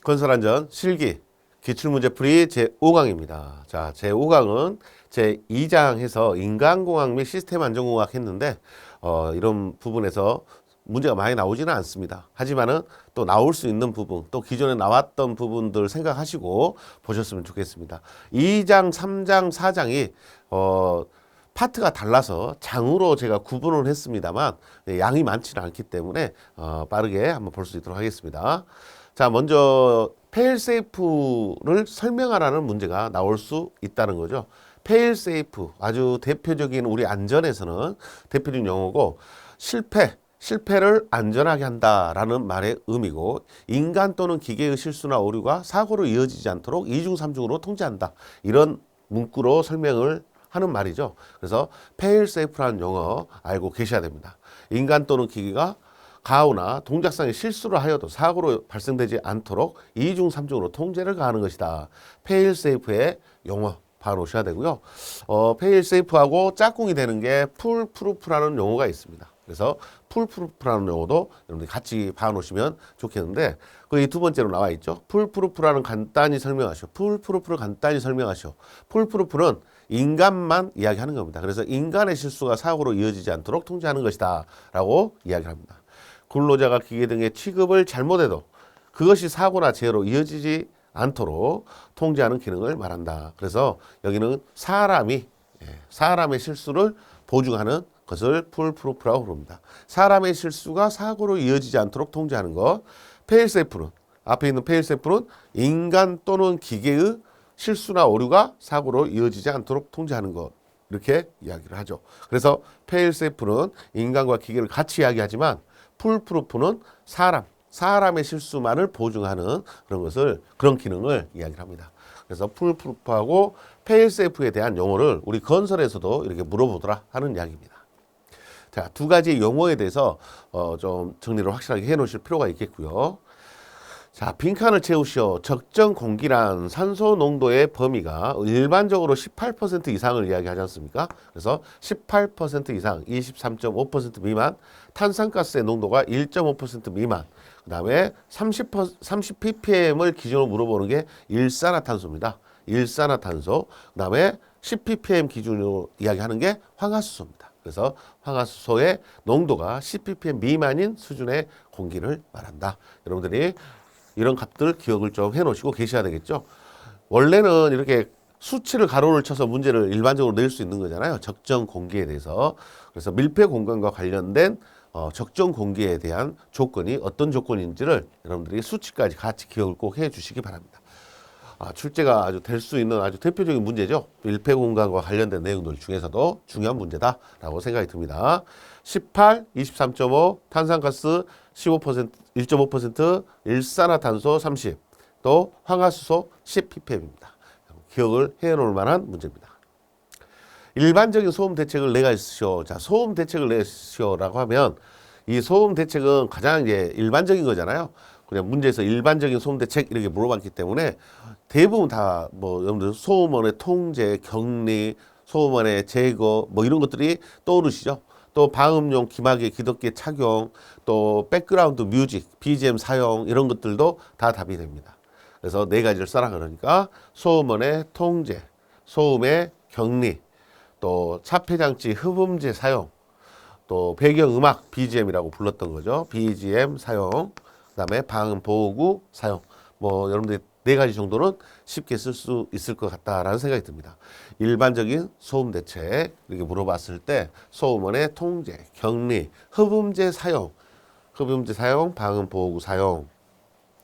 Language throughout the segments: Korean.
건설안전 실기 기출문제풀이 제5강입니다. 자, 제5강은 제2장 해서 인간공학 및 시스템 안전공학 했는데 이런 부분에서 문제가 많이 나오지는 않습니다. 하지만은 또 나올 수 있는 부분, 또 기존에 나왔던 부분들 생각하시고 보셨으면 좋겠습니다. 2장, 3장, 4장이 파트가 달라서 장으로 제가 구분을 했습니다만 양이 많지는 않기 때문에 빠르게 한번 볼 수 있도록 하겠습니다. 자, 먼저 페일세이프를 설명하라는 문제가 나올 수 있다는 거죠. 페일세이프, 아주 대표적인 우리 안전에서는 대표적인 용어고, 실패를 안전하게 한다라는 말의 의미고, 인간 또는 기계의 실수나 오류가 사고로 이어지지 않도록 이중 삼중으로 통제한다, 이런 문구로 설명을 하는 말이죠. 그래서 페일세이프라는 용어 알고 계셔야 됩니다. 인간 또는 기계가 가오나 동작상의 실수를 하여도 사고로 발생되지 않도록 이중 삼중으로 통제를 가하는 것이다. 페일세이프의 용어 봐놓으셔야 되고요. 페일세이프하고 짝꿍이 되는 게 풀프루프라는 용어가 있습니다. 그래서 풀프루프라는 용어도 여러분들이 같이 봐놓으시면 좋겠는데, 그 이 두 번째로 나와 있죠. 풀프루프라는 간단히 설명하시오. 풀프루프를 간단히 설명하시오. 풀프루프는 인간만 이야기하는 겁니다. 그래서 인간의 실수가 사고로 이어지지 않도록 통제하는 것이다 라고 이야기를 합니다. 근로자가 기계 등의 취급을 잘못해도 그것이 사고나 재해로 이어지지 않도록 통제하는 기능을 말한다. 그래서 여기는 사람의 실수를 보증하는 것을 풀프루프라고 부릅니다. 사람의 실수가 사고로 이어지지 않도록 통제하는 것. 페일세이프는, 앞에 있는 페일세이프는 인간 또는 기계의 실수나 오류가 사고로 이어지지 않도록 통제하는 것, 이렇게 이야기를 하죠. 그래서 페일세이프는 인간과 기계를 같이 이야기하지만 풀프루프는 사람의 실수만을 보증하는 그런 기능을 이야기를 합니다. 그래서 풀프루프하고 페일세이프에 대한 용어를 우리 건설에서도 이렇게 물어보더라 하는 이야기입니다. 자, 두 가지 용어에 대해서 좀 정리를 확실하게 해 놓으실 필요가 있겠고요. 자, 빈칸을 채우시오. 적정 공기란 산소 농도의 범위가 일반적으로 18% 이상을 이야기하지 않습니까? 그래서 18% 이상, 23.5% 미만, 탄산가스의 농도가 1.5% 미만, 그 다음에 30 ppm을 기준으로 물어보는 게 일산화탄소입니다. 일산화탄소, 그 다음에 10 ppm 기준으로 이야기하는 게 황화수소입니다. 그래서 황화수소의 농도가 10 ppm 미만인 수준의 공기를 말한다. 여러분들이 이런 값들 기억을 좀 해놓으시고 계셔야 되겠죠. 원래는 이렇게 수치를 가로를 쳐서 문제를 일반적으로 낼 수 있는 거잖아요. 적정 공기에 대해서. 그래서 밀폐 공간과 관련된 적정 공기에 대한 조건이 어떤 조건인지를 여러분들이 수치까지 같이 기억을 꼭 해주시기 바랍니다. 출제가 아주 될 수 있는 아주 대표적인 문제죠. 밀폐 공간과 관련된 내용들 중에서도 중요한 문제다라고 생각이 듭니다. 18, 23.5, 탄산가스 15%, 1.5%, 일산화탄소 30, 또 황화수소 10 ppm입니다. 기억을 해놓을 만한 문제입니다. 일반적인 소음 대책을 내가시오. 자, 소음 대책을 내시오라고 하면 이 소음 대책은 가장 이제 일반적인 거잖아요. 그냥 문제에서 일반적인 소음 대책 이렇게 물어봤기 때문에 대부분 다 여러분들 소음원의 통제, 격리, 소음원의 제거 이런 것들이 떠오르시죠. 또 방음용 기막의 기덕기 착용, 또 백그라운드 뮤직, BGM 사용 이런 것들도 다 답이 됩니다. 그래서 네 가지를 써라 그러니까 소음원의 통제, 소음의 격리, 또 차폐장치 흡음재 사용, 또 배경음악 BGM이라고 불렀던 거죠. BGM 사용, 그 다음에 방음 보호구 사용. 여러분들이 네 가지 정도는 쉽게 쓸 수 있을 것 같다라는 생각이 듭니다. 일반적인 소음 대책 이렇게 물어봤을 때 소음원의 통제, 격리, 흡음재 사용, 방음 보호구 사용,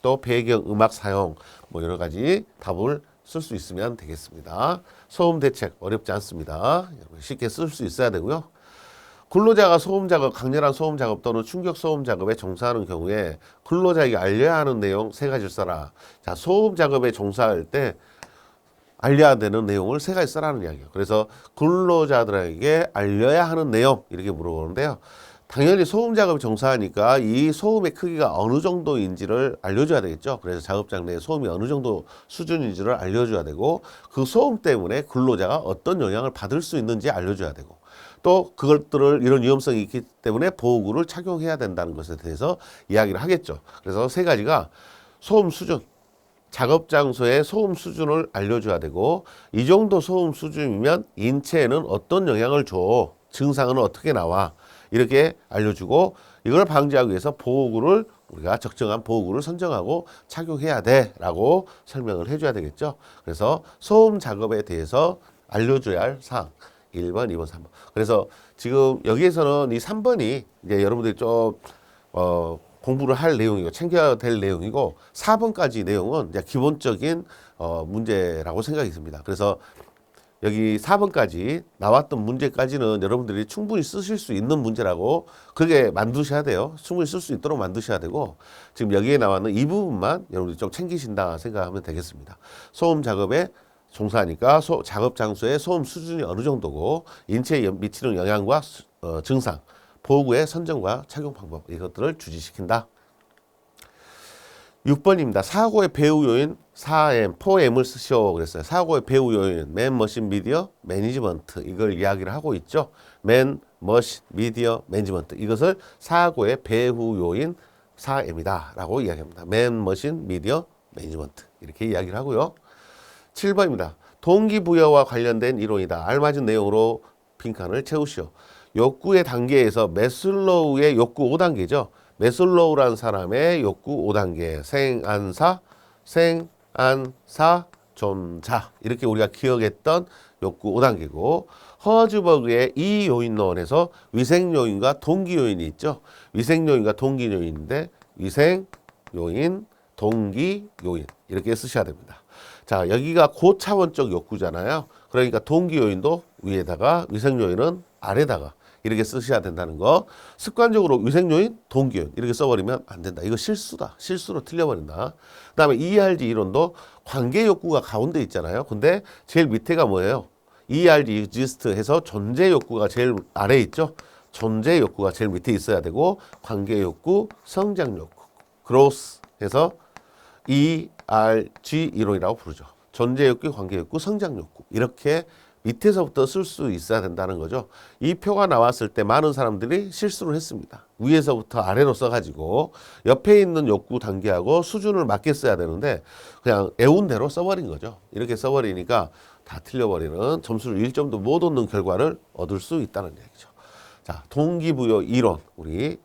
또 배경 음악 사용 여러 가지 답을 쓸 수 있으면 되겠습니다. 소음 대책 어렵지 않습니다. 쉽게 쓸 수 있어야 되고요. 근로자가 소음 작업, 강렬한 소음 작업 또는 충격 소음 작업에 종사하는 경우에 근로자에게 알려야 하는 내용 세 가지를 써라. 자, 소음 작업에 종사할 때 알려야 되는 내용을 세 가지 써라는 이야기예요. 그래서 근로자들에게 알려야 하는 내용 이렇게 물어보는데요. 당연히 소음 작업에 종사하니까 이 소음의 크기가 어느 정도인지를 알려줘야 되겠죠. 그래서 작업장 내에 소음이 어느 정도 수준인지를 알려줘야 되고, 그 소음 때문에 근로자가 어떤 영향을 받을 수 있는지 알려줘야 되고, 또 그것들을 이런 위험성이 있기 때문에 보호구를 착용해야 된다는 것에 대해서 이야기를 하겠죠. 그래서 세 가지가 소음 수준, 작업 장소의 소음 수준을 알려줘야 되고 이 정도 소음 수준이면 인체에는 어떤 영향을 줘, 증상은 어떻게 나와 이렇게 알려주고 이걸 방지하기 위해서 보호구를 우리가 적정한 보호구를 선정하고 착용해야 돼라고 설명을 해줘야 되겠죠. 그래서 소음 작업에 대해서 알려줘야 할 사항 1번, 2번, 3번. 그래서 지금 여기에서는 이 3번이 이제 여러분들이 좀 공부를 할 내용이고 챙겨야 될 내용이고 4번까지 내용은 이제 기본적인 문제라고 생각이 듭니다. 그래서 여기 4번까지 나왔던 문제까지는 여러분들이 충분히 쓰실 수 있는 문제라고 그렇게 만드셔야 돼요. 충분히 쓸 수 있도록 만드셔야 되고 지금 여기에 나왔는 이 부분만 여러분들이 좀 챙기신다 생각하면 되겠습니다. 소음 작업에 종사하니까 작업 장소의 소음 수준이 어느 정도고 인체에 미치는 영향과 증상, 보호구의 선정과 착용 방법 이것들을 주지시킨다. 6번입니다. 사고의 배후 요인 4M, 4M을 쓰시오 그랬어요. 사고의 배후 요인, 맨, 머신, 미디어, 매니지먼트 이걸 이야기를 하고 있죠. 맨, 머신, 미디어, 매니지먼트 이것을 사고의 배후 요인 4M이다 라고 이야기합니다. 맨, 머신, 미디어, 매니지먼트 이렇게 이야기를 하고요. 7번입니다. 동기부여와 관련된 이론이다. 알맞은 내용으로 빈칸을 채우시오. 욕구의 단계에서 매슬로우의 욕구 5단계죠. 매슬로우라는 사람의 욕구 5단계 생안사, 존자 이렇게 우리가 기억했던 욕구 5단계고 허즈버그의 이 요인론에서 위생요인과 동기요인이 있죠. 위생요인과 동기요인인데 위생요인, 동기요인 이렇게 쓰셔야 됩니다. 자, 여기가 고차원적 욕구잖아요. 그러니까 동기요인도 위에다가 위생요인은 아래다가 이렇게 쓰셔야 된다는 거. 습관적으로 위생요인, 동기요인 이렇게 써버리면 안 된다. 이거 실수다. 실수로 틀려버린다. 그 다음에 ERG 이론도 관계욕구가 가운데 있잖아요. 근데 제일 밑에가 뭐예요? ERG exist 해서 존재욕구가 제일 아래에 있죠. 존재욕구가 제일 밑에 있어야 되고 관계욕구, 성장욕구, growth 해서 ERG 이론이라고 부르죠. 존재욕구, 관계욕구, 성장욕구 이렇게 밑에서부터 쓸 수 있어야 된다는 거죠. 이 표가 나왔을 때 많은 사람들이 실수를 했습니다. 위에서부터 아래로 써가지고 옆에 있는 욕구 단계하고 수준을 맞게 써야 되는데 그냥 애운 대로 써버린 거죠. 이렇게 써버리니까 다 틀려버리는 점수를 1점도 못 얻는 결과를 얻을 수 있다는 얘기죠. 자, 동기부여 이론 우리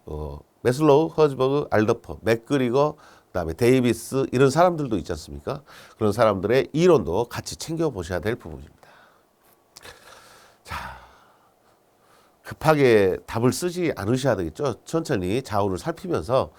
메슬로우, 허즈버그, 알더퍼, 맥그리거 그다음에 데이비스 이런 사람들도 있지 않습니까? 그런 사람들의 이론도 같이 챙겨보셔야 될 부분입니다. 자, 급하게 답을 쓰지 않으셔야 되겠죠. 천천히 좌우를 살피면서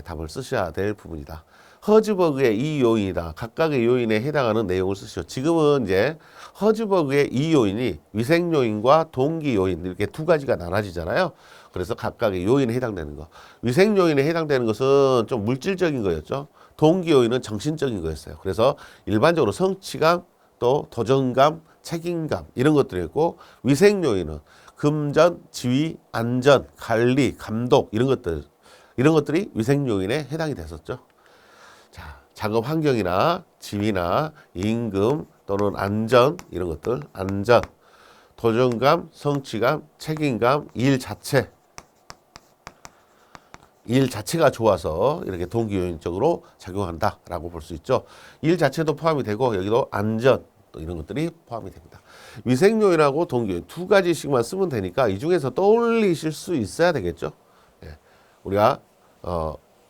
답을 쓰셔야 될 부분이다. 허즈버그의 이 요인이다. 각각의 요인에 해당하는 내용을 쓰시오. 지금은 이제 허즈버그의 이 요인이 위생 요인과 동기 요인 이렇게 두 가지가 나눠지잖아요. 그래서 각각의 요인에 해당되는 거. 위생 요인에 해당되는 것은 좀 물질적인 거였죠. 동기 요인은 정신적인 거였어요. 그래서 일반적으로 성취감, 또 도전감, 책임감 이런 것들이 있고 위생 요인은 금전, 지위, 안전, 관리, 감독 이런 것들이 위생 요인에 해당이 됐었죠. 자, 작업 환경이나 지위나 임금 또는 안전 이런 것들, 안전, 도전감, 성취감, 책임감, 일 자체가 좋아서 이렇게 동기요인적으로 작용한다라고 볼 수 있죠. 일 자체도 포함이 되고 여기도 안전 또 이런 것들이 포함이 됩니다. 위생요인하고 동기요인 두 가지씩만 쓰면 되니까 이 중에서 떠올리실 수 있어야 되겠죠. 예. 우리가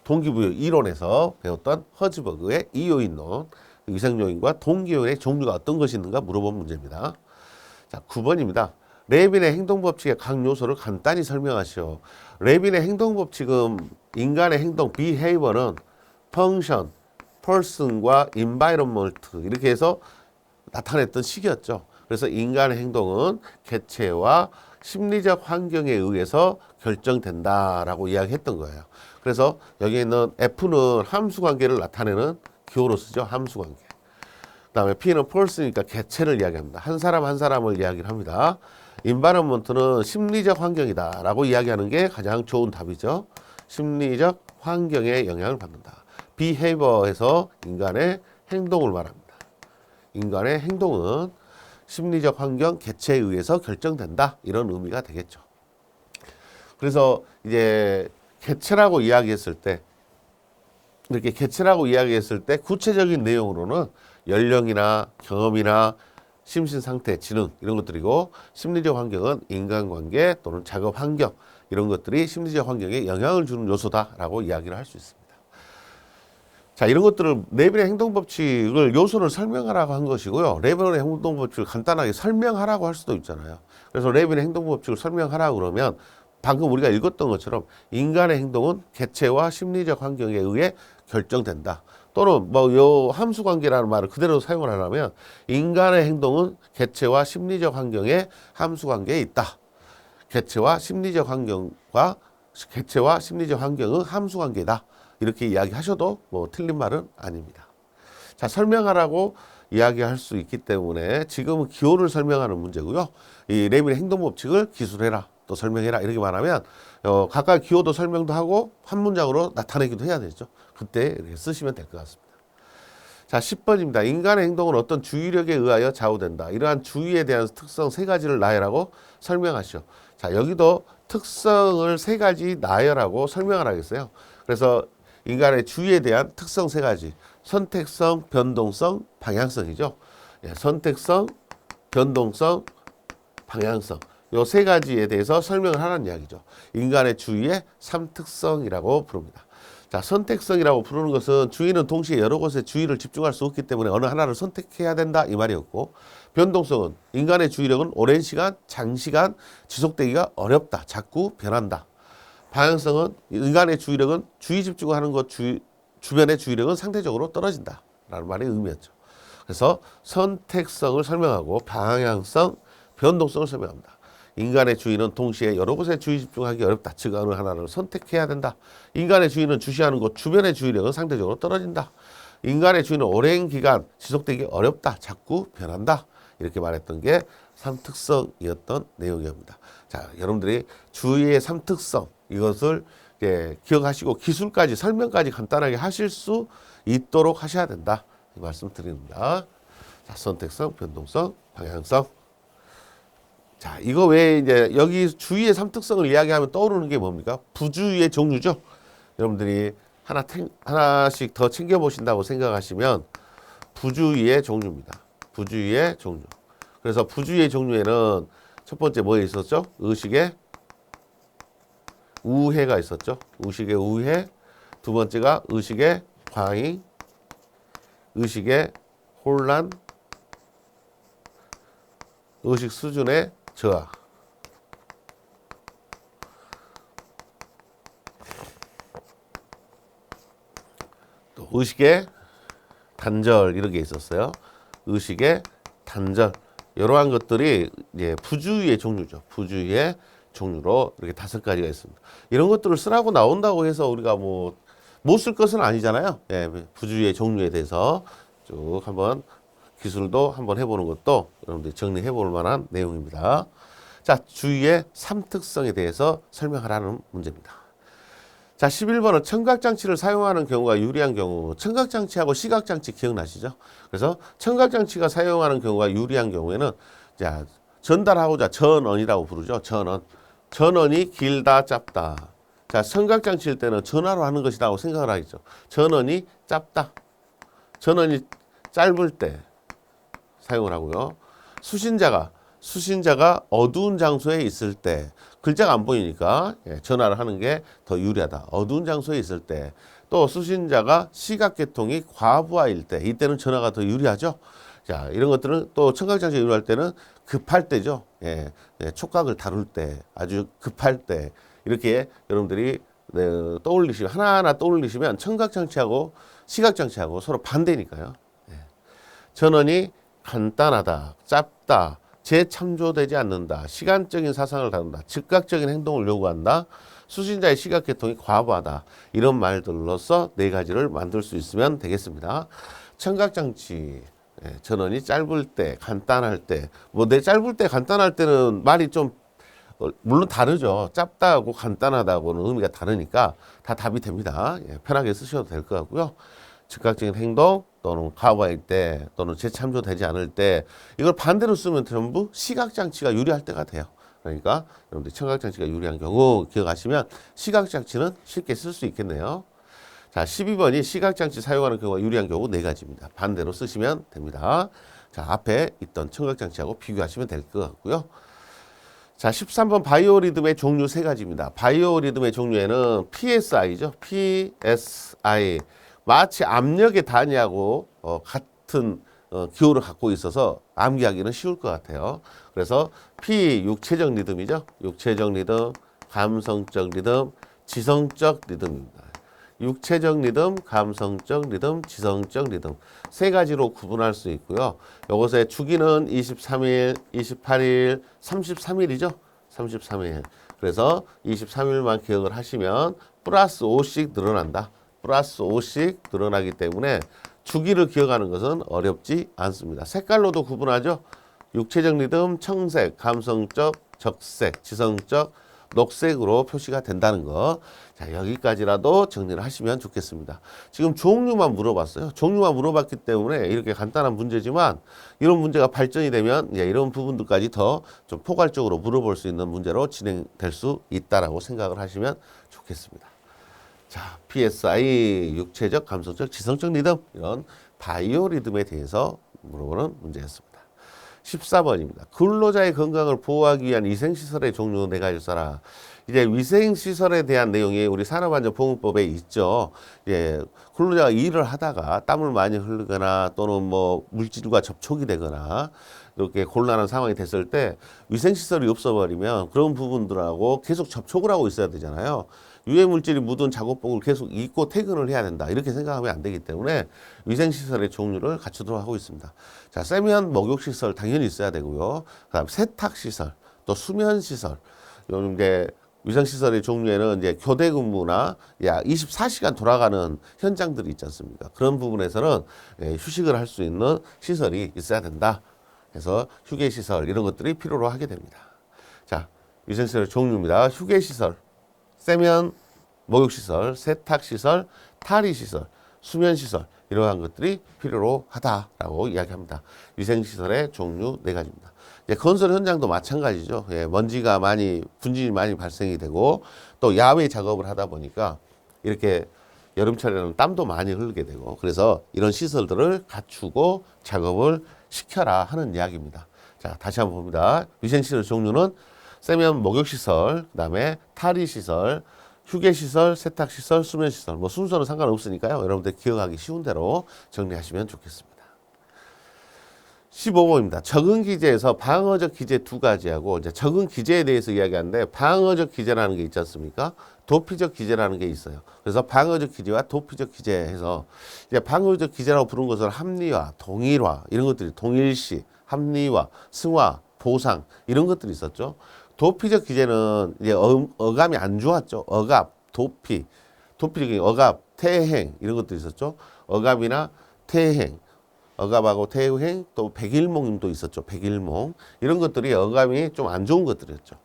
동기부여 이론에서 배웠던 허즈버그의 이요인론, 위생요인과 동기요인의 종류가 어떤 것이 있는가 물어본 문제입니다. 자, 9번입니다. 레빈의 행동법칙의 각 요소를 간단히 설명하시오. 레빈의 행동법칙은 인간의 행동, behavior는 function, person과 environment 이렇게 해서 나타냈던 식이었죠. 그래서 인간의 행동은 개체와 심리적 환경에 의해서 결정된다라고 이야기했던 거예요. 그래서 여기 있는 F는 함수관계를 나타내는 기호로 쓰죠. 함수관계. 그 다음에 P는 person니까 개체를 이야기합니다. 한 사람 한 사람을 이야기를 합니다. environment는 심리적 환경이다 라고 이야기하는 게 가장 좋은 답이죠. 심리적 환경에 영향을 받는다. behavior에서 인간의 행동을 말합니다. 인간의 행동은 심리적 환경, 개체에 의해서 결정된다. 이런 의미가 되겠죠. 그래서 이제 개체라고 이야기했을 때 이렇게 개체라고 이야기했을 때 구체적인 내용으로는 연령이나 경험이나 심신 상태, 지능 이런 것들이고 심리적 환경은 인간관계 또는 작업 환경 이런 것들이 심리적 환경에 영향을 주는 요소다라고 이야기를 할 수 있습니다. 자, 이런 것들을 레벨의 행동법칙을 요소를 설명하라고 한 것이고요. 레벨의 행동법칙을 간단하게 설명하라고 할 수도 있잖아요. 그래서 레벨의 행동법칙을 설명하라고 그러면 방금 우리가 읽었던 것처럼 인간의 행동은 개체와 심리적 환경에 의해 결정된다. 또는 뭐 요 함수 관계라는 말을 그대로 사용을 하려면 인간의 행동은 개체와 심리적 환경에 함수 관계에 있다. 개체와 심리적 환경은 함수 관계다. 이렇게 이야기하셔도 뭐 틀린 말은 아닙니다. 자, 설명하라고 이야기할 수 있기 때문에 지금은 기호를 설명하는 문제고요. 이 레벨의 행동법칙을 기술해라. 또 설명해라 이렇게 말하면 각각 기호도 설명도 하고 한 문장으로 나타내기도 해야 되죠. 그때 이렇게 쓰시면 될 것 같습니다. 자, 10번입니다. 인간의 행동은 어떤 주의력에 의하여 좌우된다. 이러한 주의에 대한 특성 세 가지를 나열하고 설명하시오. 자, 여기도 특성을 세 가지 나열하고 설명을 하겠어요. 그래서 인간의 주의에 대한 특성 세 가지. 선택성, 변동성, 방향성이죠. 예, 선택성, 변동성, 방향성. 요 세 가지에 대해서 설명을 하라는 이야기죠. 인간의 주의의 3특성이라고 부릅니다. 자, 선택성이라고 부르는 것은 주의는 동시에 여러 곳에 주의를 집중할 수 없기 때문에 어느 하나를 선택해야 된다 이 말이었고, 변동성은 인간의 주의력은 오랜 시간, 장시간 지속되기가 어렵다. 자꾸 변한다. 방향성은 인간의 주의력은 주의 집중하는 것 주변의 주의력은 상대적으로 떨어진다 라는 말의 의미였죠. 그래서 선택성을 설명하고 방향성, 변동성을 설명합니다. 인간의 주의는 동시에 여러 곳에 주의 집중하기 어렵다. 즉 어느 하나를 선택해야 된다. 인간의 주의는 주시하는 곳 주변의 주의력은 상대적으로 떨어진다. 인간의 주의는 오랜 기간 지속되기 어렵다. 자꾸 변한다. 이렇게 말했던 게 3특성이었던 내용입니다. 자, 여러분들이 주의의 3특성 이것을 기억하시고 기술까지 설명까지 간단하게 하실 수 있도록 하셔야 된다. 이 말씀 드립니다. 자, 선택성, 변동성, 방향성. 자, 이거 외에 이제 여기 주의의 3특성을 이야기하면 떠오르는 게 뭡니까? 부주의의 종류죠. 여러분들이 하나씩 더 챙겨보신다고 생각하시면 부주의의 종류입니다. 부주의의 종류. 그래서 부주의의 종류에는 첫 번째 뭐에 있었죠? 의식의 우회가 있었죠. 의식의 우회. 두 번째가 의식의 과잉, 의식의 혼란, 의식 수준의 저하. 또 의식의 단절 이런 게 있었어요. 의식의 단절. 이러한 것들이 이제 부주의의 종류죠. 부주의의 종류로 이렇게 5가지가 있습니다. 이런 것들을 쓰라고 나온다고 해서 우리가 뭐 못 쓸 것은 아니잖아요. 예, 부주의의 종류에 대해서 쭉 한번 기술도 한번 해보는 것도 여러분들이 정리해 볼 만한 내용입니다. 자, 주의의 3특성에 대해서 설명하라는 문제입니다. 자, 11번은 청각장치를 사용하는 경우가 유리한 경우. 청각장치하고 시각장치 기억나시죠? 그래서 청각장치가 사용하는 경우가 유리한 경우에는 자, 전달하고자 전원이라고 부르죠. 전원. 전원이 길다 짧다. 자, 청각장치일 때는 전화로 하는 것이라고 생각을 하겠죠. 전원이 짧다. 전원이 짧을 때 사용을 하고요. 수신자가 어두운 장소에 있을 때 글자가 안 보이니까 전화를 하는 게 더 유리하다. 어두운 장소에 있을 때. 또 수신자가 시각계통이 과부하일 때 이때는 전화가 더 유리하죠. 자, 이런 것들은 또 청각장치 유리할 때는 급할 때죠. 촉각을 다룰 때 아주 급할 때 이렇게 여러분들이 떠올리시면 하나하나 떠올리시면 청각장치하고 시각장치하고 서로 반대니까요. 전원이 간단하다, 짧다, 재참조되지 않는다, 시간적인 사상을 다룬다, 즉각적인 행동을 요구한다, 수신자의 시각계통이 과부하다. 이런 말들로서 4가지를 만들 수 있으면 되겠습니다. 청각장치, 전원이 짧을 때, 간단할 때, 뭐 내 짧을 때, 간단할 때는 말이 좀 물론 다르죠. 짧다고 간단하다고는 의미가 다르니까 다 답이 됩니다. 편하게 쓰셔도 될 것 같고요. 즉각적인 행동 또는 과부하일 때 또는 재참조되지 않을 때 이걸 반대로 쓰면 전부 시각장치가 유리할 때가 돼요. 그러니까 여러분들 청각장치가 유리한 경우 기억하시면 시각장치는 쉽게 쓸 수 있겠네요. 자, 12번이 시각장치 사용하는 경우가 유리한 경우 4가지입니다. 반대로 쓰시면 됩니다. 자, 앞에 있던 청각장치하고 비교하시면 될 것 같고요. 자, 13번 바이오리듬의 종류 3가지입니다. 바이오리듬의 종류에는 PSI죠. PSI. 마치 압력의 단위하고 같은 기호를 갖고 있어서 암기하기는 쉬울 것 같아요. 그래서 P, 육체적 리듬이죠. 육체적 리듬, 감성적 리듬, 지성적 리듬입니다. 육체적 리듬, 감성적 리듬, 지성적 리듬 3가지로 구분할 수 있고요. 이것의 주기는 23일, 28일, 33일이죠. 33일. 그래서 23일만 기억을 하시면 플러스 5씩 늘어난다. 플러스 5씩 늘어나기 때문에 주기를 기억하는 것은 어렵지 않습니다. 색깔로도 구분하죠. 육체적 리듬, 청색, 감성적, 적색, 지성적, 녹색으로 표시가 된다는 거. 자, 여기까지라도 정리를 하시면 좋겠습니다. 지금 종류만 물어봤어요. 종류만 물어봤기 때문에 이렇게 간단한 문제지만 이런 문제가 발전이 되면 이런 부분들까지 더 좀 포괄적으로 물어볼 수 있는 문제로 진행될 수 있다라고 생각을 하시면 좋겠습니다. 자, PSI, 육체적, 감성적, 지성적 리듬 이런 바이오 리듬에 대해서 물어보는 문제였습니다. 14번입니다. 근로자의 건강을 보호하기 위한 위생시설의 종류 4가지 써라. 이제 위생시설에 대한 내용이 우리 산업안전보건법에 있죠. 근로자가 일을 하다가 땀을 많이 흘리거나 또는 뭐 물질과 접촉이 되거나 이렇게 곤란한 상황이 됐을 때 위생시설이 없어버리면 그런 부분들하고 계속 접촉을 하고 있어야 되잖아요. 유해물질이 묻은 작업복을 계속 입고 퇴근을 해야 된다. 이렇게 생각하면 안 되기 때문에 위생시설의 종류를 갖추도록 하고 있습니다. 자, 세면 목욕시설 당연히 있어야 되고요. 그 다음 세탁시설, 또 수면시설. 요즘 이제 위생시설의 종류에는 이제 교대 근무나 24시간 돌아가는 현장들이 있지 않습니까? 그런 부분에서는 휴식을 할 수 있는 시설이 있어야 된다. 그래서 휴게시설 이런 것들이 필요로 하게 됩니다. 자, 위생시설의 종류입니다. 휴게시설, 세면 목욕시설, 세탁시설, 탈의시설, 수면시설 이러한 것들이 필요로 하다라고 이야기합니다. 위생시설의 종류 4가지입니다. 건설 현장도 마찬가지죠. 먼지가 많이 분진이 많이 발생이 되고 또 야외 작업을 하다 보니까 이렇게 여름철에는 땀도 많이 흐르게 되고 그래서 이런 시설들을 갖추고 작업을 시켜라 하는 이야기입니다. 자, 다시 한번 봅니다. 위생시설 종류는 세면 목욕시설, 그 다음에 탈의시설, 휴게시설, 세탁시설, 수면시설 뭐 순서는 상관없으니까요. 여러분들 기억하기 쉬운 대로 정리하시면 좋겠습니다. 15번입니다. 적응 기제에서 방어적 기제 2가지하고 이제 적응 기제에 대해서 이야기하는데 방어적 기제라는 게 있지 않습니까? 도피적 기제라는 게 있어요. 그래서 방어적 기제와 도피적 기제 해서 이제 방어적 기제라고 부른 것은 합리화, 동일화 이런 것들이 동일시, 합리화, 승화, 보상 이런 것들이 있었죠. 도피적 기제는 이제 어감이 안 좋았죠. 억압, 도피, 도피적인 억압, 퇴행 이런 것들이 있었죠. 억압이나 퇴행, 억압하고 퇴행 또 백일몽도 있었죠. 백일몽 이런 것들이 어감이 좀 안 좋은 것들이었죠.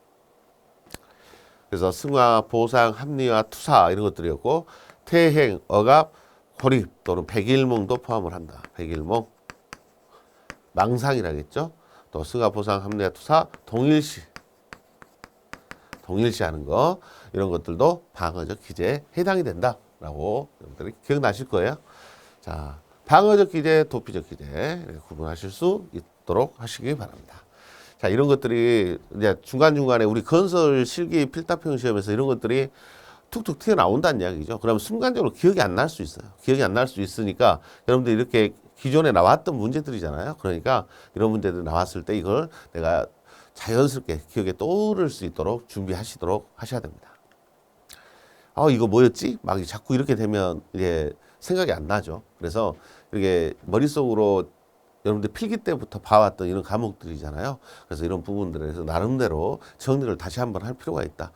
그래서 승화, 보상, 합리화, 투사 이런 것들이었고 퇴행, 억압, 고립 또는 백일몽도 포함을 한다. 백일몽, 망상이라겠죠. 또 승화, 보상, 합리화, 투사, 동일시하는 거 이런 것들도 방어적 기제에 해당이 된다라고 여러분들이 기억나실 거예요. 자, 방어적 기제, 도피적 기제 이렇게 구분하실 수 있도록 하시기 바랍니다. 자, 이런 것들이 이제 중간중간에 우리 건설 실기 필답형 시험에서 이런 것들이 툭툭 튀어나온다는 이야기죠. 그러면 순간적으로 기억이 안 날 수 있어요. 기억이 안 날 수 있으니까 여러분들 이렇게 기존에 나왔던 문제들이잖아요. 그러니까 이런 문제들 나왔을 때 이걸 내가 자연스럽게 기억에 떠오를 수 있도록 준비하시도록 하셔야 됩니다. 이거 뭐였지? 막 자꾸 이렇게 되면 이제 생각이 안 나죠. 그래서 이렇게 머릿속으로 여러분들 필기 때부터 봐왔던 이런 과목들이잖아요. 그래서 이런 부분들에서 나름대로 정리를 다시 한번 할 필요가 있다.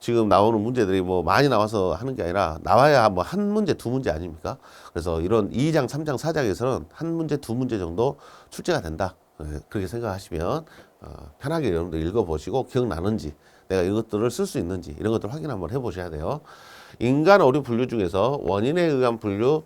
지금 나오는 문제들이 뭐 많이 나와서 하는 게 아니라 나와야 뭐 한 문제, 두 문제 아닙니까? 그래서 이런 2장, 3장, 4장에서는 한 문제, 두 문제 정도 출제가 된다. 그렇게 생각하시면 편하게 여러분들 읽어보시고 기억나는지 내가 이것들을 쓸 수 있는지 이런 것들 확인 한번 해보셔야 돼요. 인간 오류 분류 중에서 원인에 의한 분류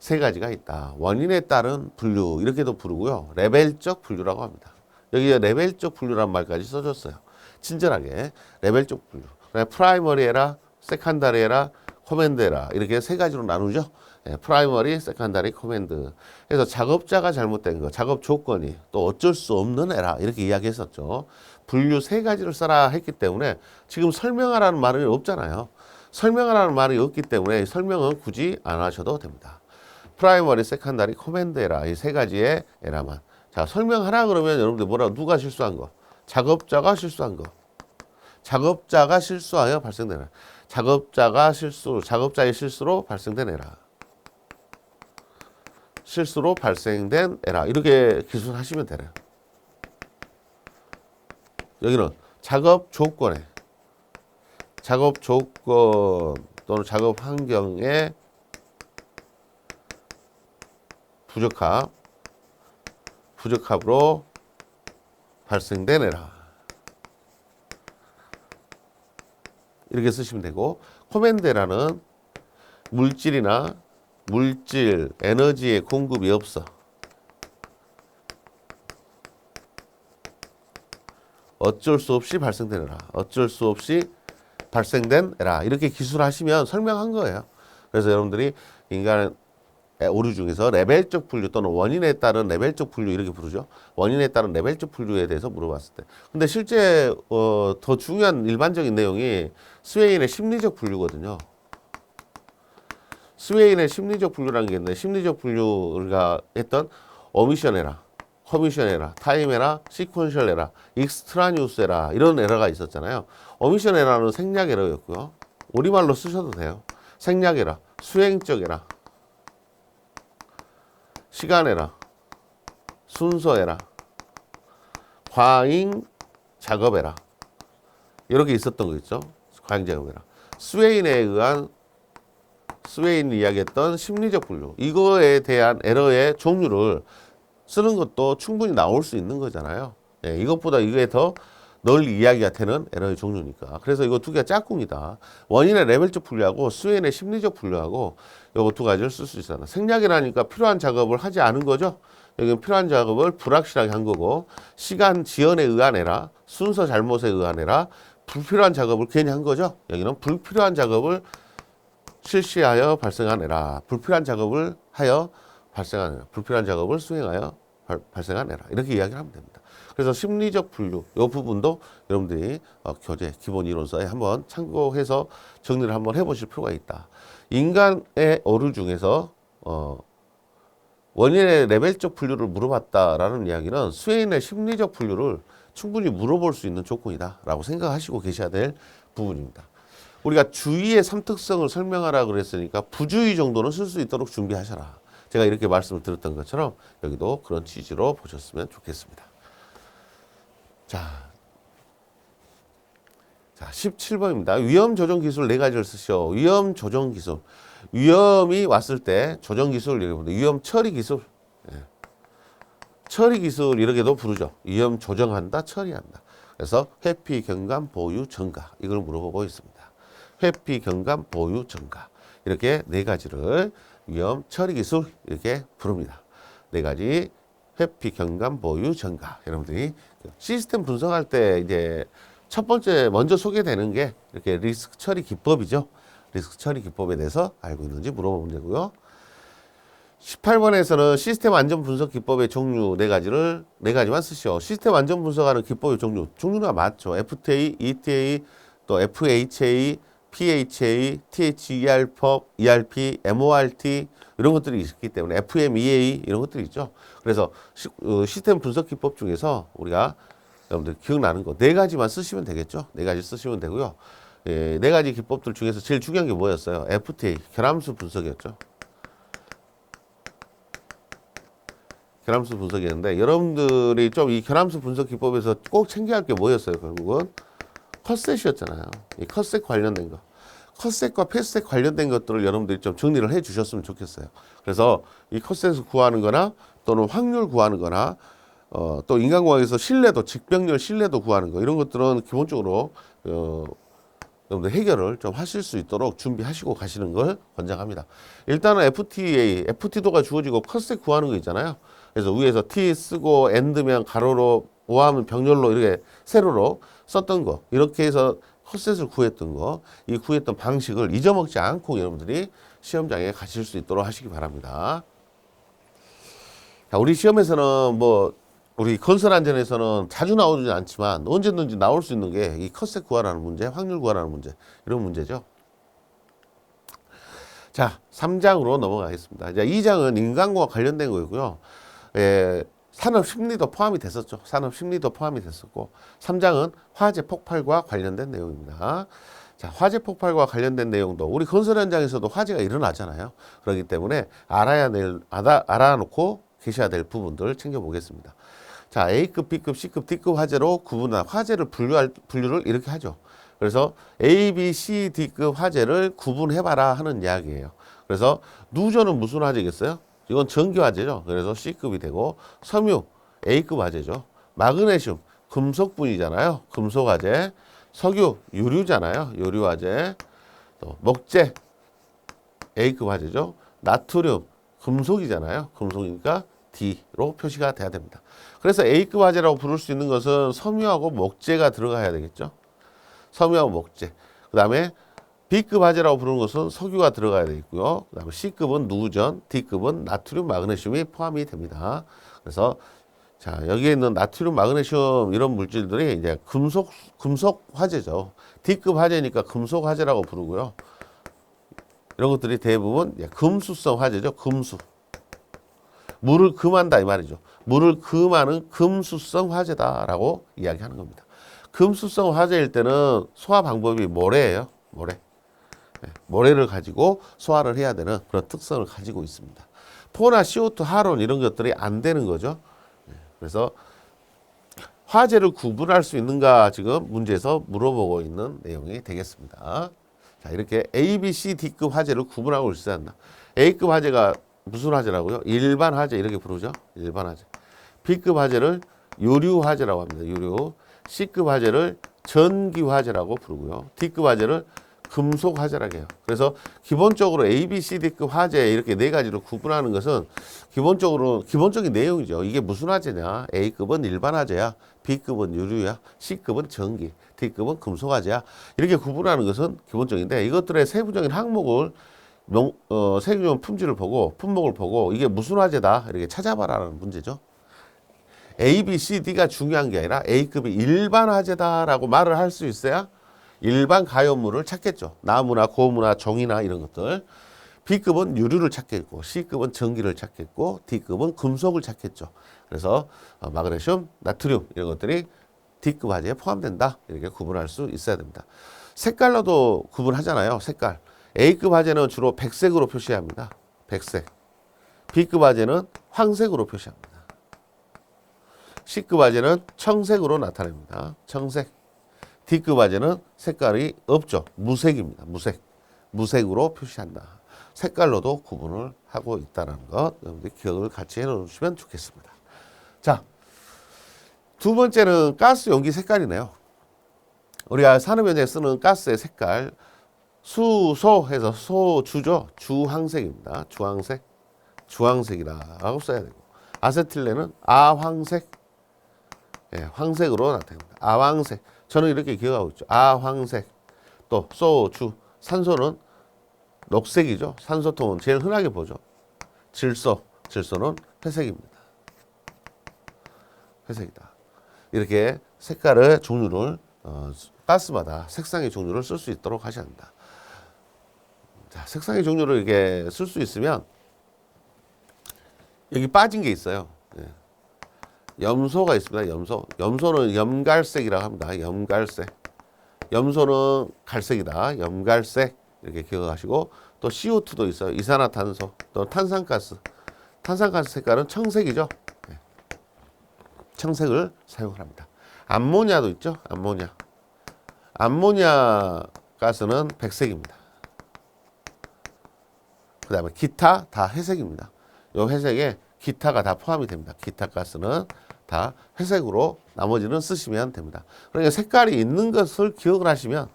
3가지가 있다. 원인에 따른 분류 이렇게도 부르고요. 레벨적 분류라고 합니다. 여기에 레벨적 분류란 말까지 써줬어요. 친절하게 레벨적 분류. 프라이머리 해라, 세컨다리 해라, 코맨드 에라. 이렇게 세 가지로 나누죠. 예, 프라이머리, 세컨다리, 코맨드. 그래서 작업자가 잘못된 거, 작업 조건이 또 어쩔 수 없는 에라. 이렇게 이야기했었죠. 분류 세 가지를 써라 했기 때문에 지금 설명하라는 말은 없잖아요. 설명하라는 말이 없기 때문에 설명은 굳이 안 하셔도 됩니다. 프라이머리, 세컨다리, 코맨드 에라. 이 세 가지의 에라만. 자, 설명하라 그러면 여러분들 뭐라고 누가 실수한 거? 작업자가 실수한 거. 작업자가 실수하여 발생되는 작업자의 실수로 발생된 에라. 실수로 발생된 에라. 이렇게 기술하시면 되네요. 여기는 작업 조건 또는 작업 환경의 부적합으로 발생된 에라. 이렇게 쓰시면 되고, 코맨드 에라는 물질, 에너지의 공급이 없어. 어쩔 수 없이 발생된 에라. 어쩔 수 없이 발생된 에라. 이렇게 기술하시면 설명한 거예요. 그래서 여러분들이 인간의 오류 중에서 레벨적 분류 또는 원인에 따른 레벨적 분류 이렇게 부르죠. 원인에 따른 레벨적 분류에 대해서 물어봤을 때. 근데 실제 더 중요한 일반적인 내용이 스웨인의 심리적 분류거든요. 스웨인의 심리적 분류라는 게 있는데, 심리적 분류가 했던 오미션 에라, 커미션 에라, 타임 에라, 시퀀셜 에라, 익스트라니우스 에라, 이런 에러가 있었잖아요. 오미션 에라는 생략 에러였고요. 우리말로 쓰셔도 돼요. 생략 에라, 수행적 에라, 시간 에라, 순서 에라, 과잉 작업 에라, 이렇게 있었던 거 있죠. 과잉 작업 에라. 스웨인이 이야기했던 심리적 분류, 이거에 대한 에러의 종류를 쓰는 것도 충분히 나올 수 있는 거잖아요. 예, 이것보다 이게 더 널리 이야기가 되는 에러의 종류니까. 그래서 이거 두 개가 짝꿍이다. 원인의 레벨적 분류하고 스웨인의 심리적 분류하고 이거 두 가지를 쓸 수 있잖아. 생략이라니까 필요한 작업을 하지 않은 거죠. 여기는 필요한 작업을 불확실하게 한 거고, 시간 지연에 의한 에라, 순서 잘못에 의한 에라, 불필요한 작업을 괜히 한 거죠. 여기는 불필요한 작업을 실시하여 발생한 에라, 불필요한 작업을 하여 발생한 에라, 불필요한 작업을 수행하여 발생한 에라, 이렇게 이야기를 하면 됩니다. 그래서 심리적 분류 이 부분도 여러분들이 교재 기본 이론서에 한번 참고해서 정리를 한번 해보실 필요가 있다. 인간의 오류 중에서 원인의 레벨적 분류를 물어봤다라는 이야기는 스웨인의 심리적 분류를 충분히 물어볼 수 있는 조건이다라고 생각하시고 계셔야 될 부분입니다. 우리가 주의의 삼특성을 설명하라 그랬으니까 부주의 정도는 쓸 수 있도록 준비하셔라. 제가 이렇게 말씀을 드렸던 것처럼 여기도 그런 취지로 보셨으면 좋겠습니다. 자, 17번입니다. 위험 조정 기술 4가지를 쓰시오. 위험 조정 기술. 위험이 왔을 때 조정 기술, 위험 처리 기술. 예. 처리 기술 이렇게도 부르죠. 위험 조정한다, 처리한다. 그래서 회피, 경감, 보유, 전가. 이걸 물어보고 있습니다. 회피, 경감, 보유, 전가. 이렇게 4가지를 위험 처리 기술 이렇게 부릅니다. 4가지 회피, 경감, 보유, 전가. 여러분들이 시스템 분석할 때 이제 첫 번째 먼저 소개되는 게 이렇게 리스크 처리 기법이죠. 리스크 처리 기법에 대해서 알고 있는지 물어보면 되고요. 18번에서는 시스템 안전 분석 기법의 종류 4가지만 쓰시오. 시스템 안전 분석하는 기법의 종류가 많죠. FTA, ETA, 또 FHA, PHA, THER법, ERP, MORT 이런 것들이 있기 때문에 FMEA 이런 것들이 있죠. 그래서 시스템 분석 기법 중에서 우리가 여러분들 기억나는 거 4가지만 쓰시면 되겠죠. 4가지 쓰시면 되고요. 예, 4가지 기법들 중에서 제일 중요한 게 뭐였어요? FTA, 결함수 분석이었죠. 결함수 분석이었는데 여러분들이 좀 이 결함수 분석 기법에서 꼭 챙겨야 할 게 뭐였어요? 결국은 컷셋이었잖아요. 이 컷셋 관련된 거. 컷셋과 패스셋 관련된 것들을 여러분들이 좀 정리를 해 주셨으면 좋겠어요. 그래서 이 컷셋을 구하는 거나 또는 확률 구하는 거나 또 인간공학에서 신뢰도, 직병렬 신뢰도 구하는 거 이런 것들은 기본적으로 여러분들 해결을 좀 하실 수 있도록 준비하시고 가시는 걸 권장합니다. 일단은 FT도가 주어지고 컷셋 구하는 거 있잖아요. 그래서 위에서 T 쓰고 엔드면 가로로 오하면 병렬로 이렇게 세로로 썼던 거 이렇게 해서 컷셋을 구했던 거, 이 구했던 방식을 잊어먹지 않고 여러분들이 시험장에 가실 수 있도록 하시기 바랍니다. 자, 우리 시험에서는 뭐 우리 건설 안전에서는 자주 나오지 않지만 언제든지 나올 수 있는 게 이 컷셋 구하라는 문제, 확률 구하라는 문제, 이런 문제죠. 자, 3장으로 넘어가겠습니다. 이제 2장은 인간공학 관련된 거고요. 산업 심리도 포함이 됐었죠. 산업 심리도 포함이 됐었고, 3장은 화재 폭발과 관련된 내용입니다. 자, 화재 폭발과 관련된 내용도 우리 건설 현장에서도 화재가 일어나잖아요. 그렇기 때문에 알아놓고 계셔야 될 부분들 챙겨보겠습니다. 자, A급, B급, C급, D급 화재로 구분한 화재를 분류를 이렇게 하죠. 그래서 A, B, C, D급 화재를 구분해봐라 하는 이야기예요. 그래서 누전은 무슨 화재겠어요? 이건 전기 화재죠. 그래서 C급이 되고, 섬유 A급 화재죠. 마그네슘 금속분이잖아요. 금속 화재. 석유 유류잖아요. 유류 화재. 또 목재 A급 화재죠. 나트륨 금속이잖아요. 금속이니까 D로 표시가 돼야 됩니다. 그래서 A급 화재라고 부를 수 있는 것은 섬유하고 목재가 들어가야 되겠죠. 섬유하고 목재. 그 다음에 B급 화재라고 부르는 것은 석유가 들어가야 되겠고요. 그 다음에 C급은 누전, D급은 나트륨, 마그네슘이 포함이 됩니다. 그래서 자, 여기에 있는 나트륨, 마그네슘 이런 물질들이 이제 금속 화재죠. D급 화재니까 금속 화재라고 부르고요. 이런 것들이 대부분 금수성 화재죠. 금수. 물을 금한다 이 말이죠. 물을 금하는 금수성 화재다라고 이야기하는 겁니다. 금수성 화재일 때는 소화 방법이 모래예요. 모래. 모래를 가지고 소화를 해야 되는 그런 특성을 가지고 있습니다. 포나 CO2, 하론 이런 것들이 안 되는 거죠. 그래서 화재를 구분할 수 있는가 지금 문제에서 물어보고 있는 내용이 되겠습니다. 자, 이렇게 A, B, C, D급 화재를 구분하고 있어야 한다. A급 화재가 무슨 화재라고요? 일반 화재 이렇게 부르죠. 일반 화재. B급 화재를 유류 화재라고 합니다. 유류. C급 화재를 전기 화재라고 부르고요. D급 화재를 금속 화재라고 해요. 그래서 기본적으로 A, B, C, D급 화재 이렇게 네 가지로 구분하는 것은 기본적인 내용이죠. 이게 무슨 화재냐? A급은 일반 화재야. B급은 유류야. C급은 전기. D급은 금속 화재야. 이렇게 구분하는 것은 기본적인데 이것들의 세부적인 항목을 세부적인 품목을 보고 이게 무슨 화재다 이렇게 찾아봐라는 문제죠. A, B, C, D가 중요한 게 아니라 A급이 일반 화재다라고 말을 할 수 있어야 일반 가연물을 찾겠죠. 나무나 고무나 종이나 이런 것들. B급은 유류를 찾겠고 C급은 전기를 찾겠고 D급은 금속을 찾겠죠. 그래서 마그네슘, 나트륨 이런 것들이 D급 화재에 포함된다. 이렇게 구분할 수 있어야 됩니다. 색깔로도 구분하잖아요. 색깔. A급 화재는 주로 백색으로 표시합니다. 백색. B급 화재는 황색으로 표시합니다. C급 화재는 청색으로 나타냅니다. 청색. D급 화재는 색깔이 없죠. 무색입니다. 무색. 무색으로 표시한다. 색깔로도 구분을 하고 있다는 것 여러분들이 기억을 같이 해놓으시면 좋겠습니다. 자, 두 번째는 가스 용기 색깔이네요. 우리가 산업 현장에 쓰는 가스의 색깔 수소해서 소주죠. 주황색입니다. 주황색. 주황색이라고 써야 되고 아세틸렌은 아황색. 예, 황색으로 나타납니다. 아황색. 저는 이렇게 기억하고 있죠. 아황색. 또 소주. 산소는 녹색이죠. 산소통은 제일 흔하게 보죠. 질소. 질소는 회색입니다. 회색이다. 이렇게 색깔의 종류를 가스마다 색상의 종류를 쓸 수 있도록 하셔야 합니다. 자, 색상의 종류를 이렇게 쓸 수 있으면 여기 빠진 게 있어요. 예. 염소가 있습니다. 염소. 염소는 염갈색이라고 합니다. 염갈색. 염소는 갈색이다. 염갈색. 이렇게 기억하시고 또 CO2도 있어요. 이산화탄소. 또 탄산가스. 탄산가스 색깔은 청색이죠. 네. 청색을 사용을 합니다. 암모니아도 있죠. 암모니아. 암모니아 가스는 백색입니다. 그 다음에 기타 다 회색입니다. 이 회색에 기타가 다 포함이 됩니다. 기타 가스는 다 회색으로 나머지는 쓰시면 됩니다. 그러니까 색깔이 있는 것을 기억을 하시면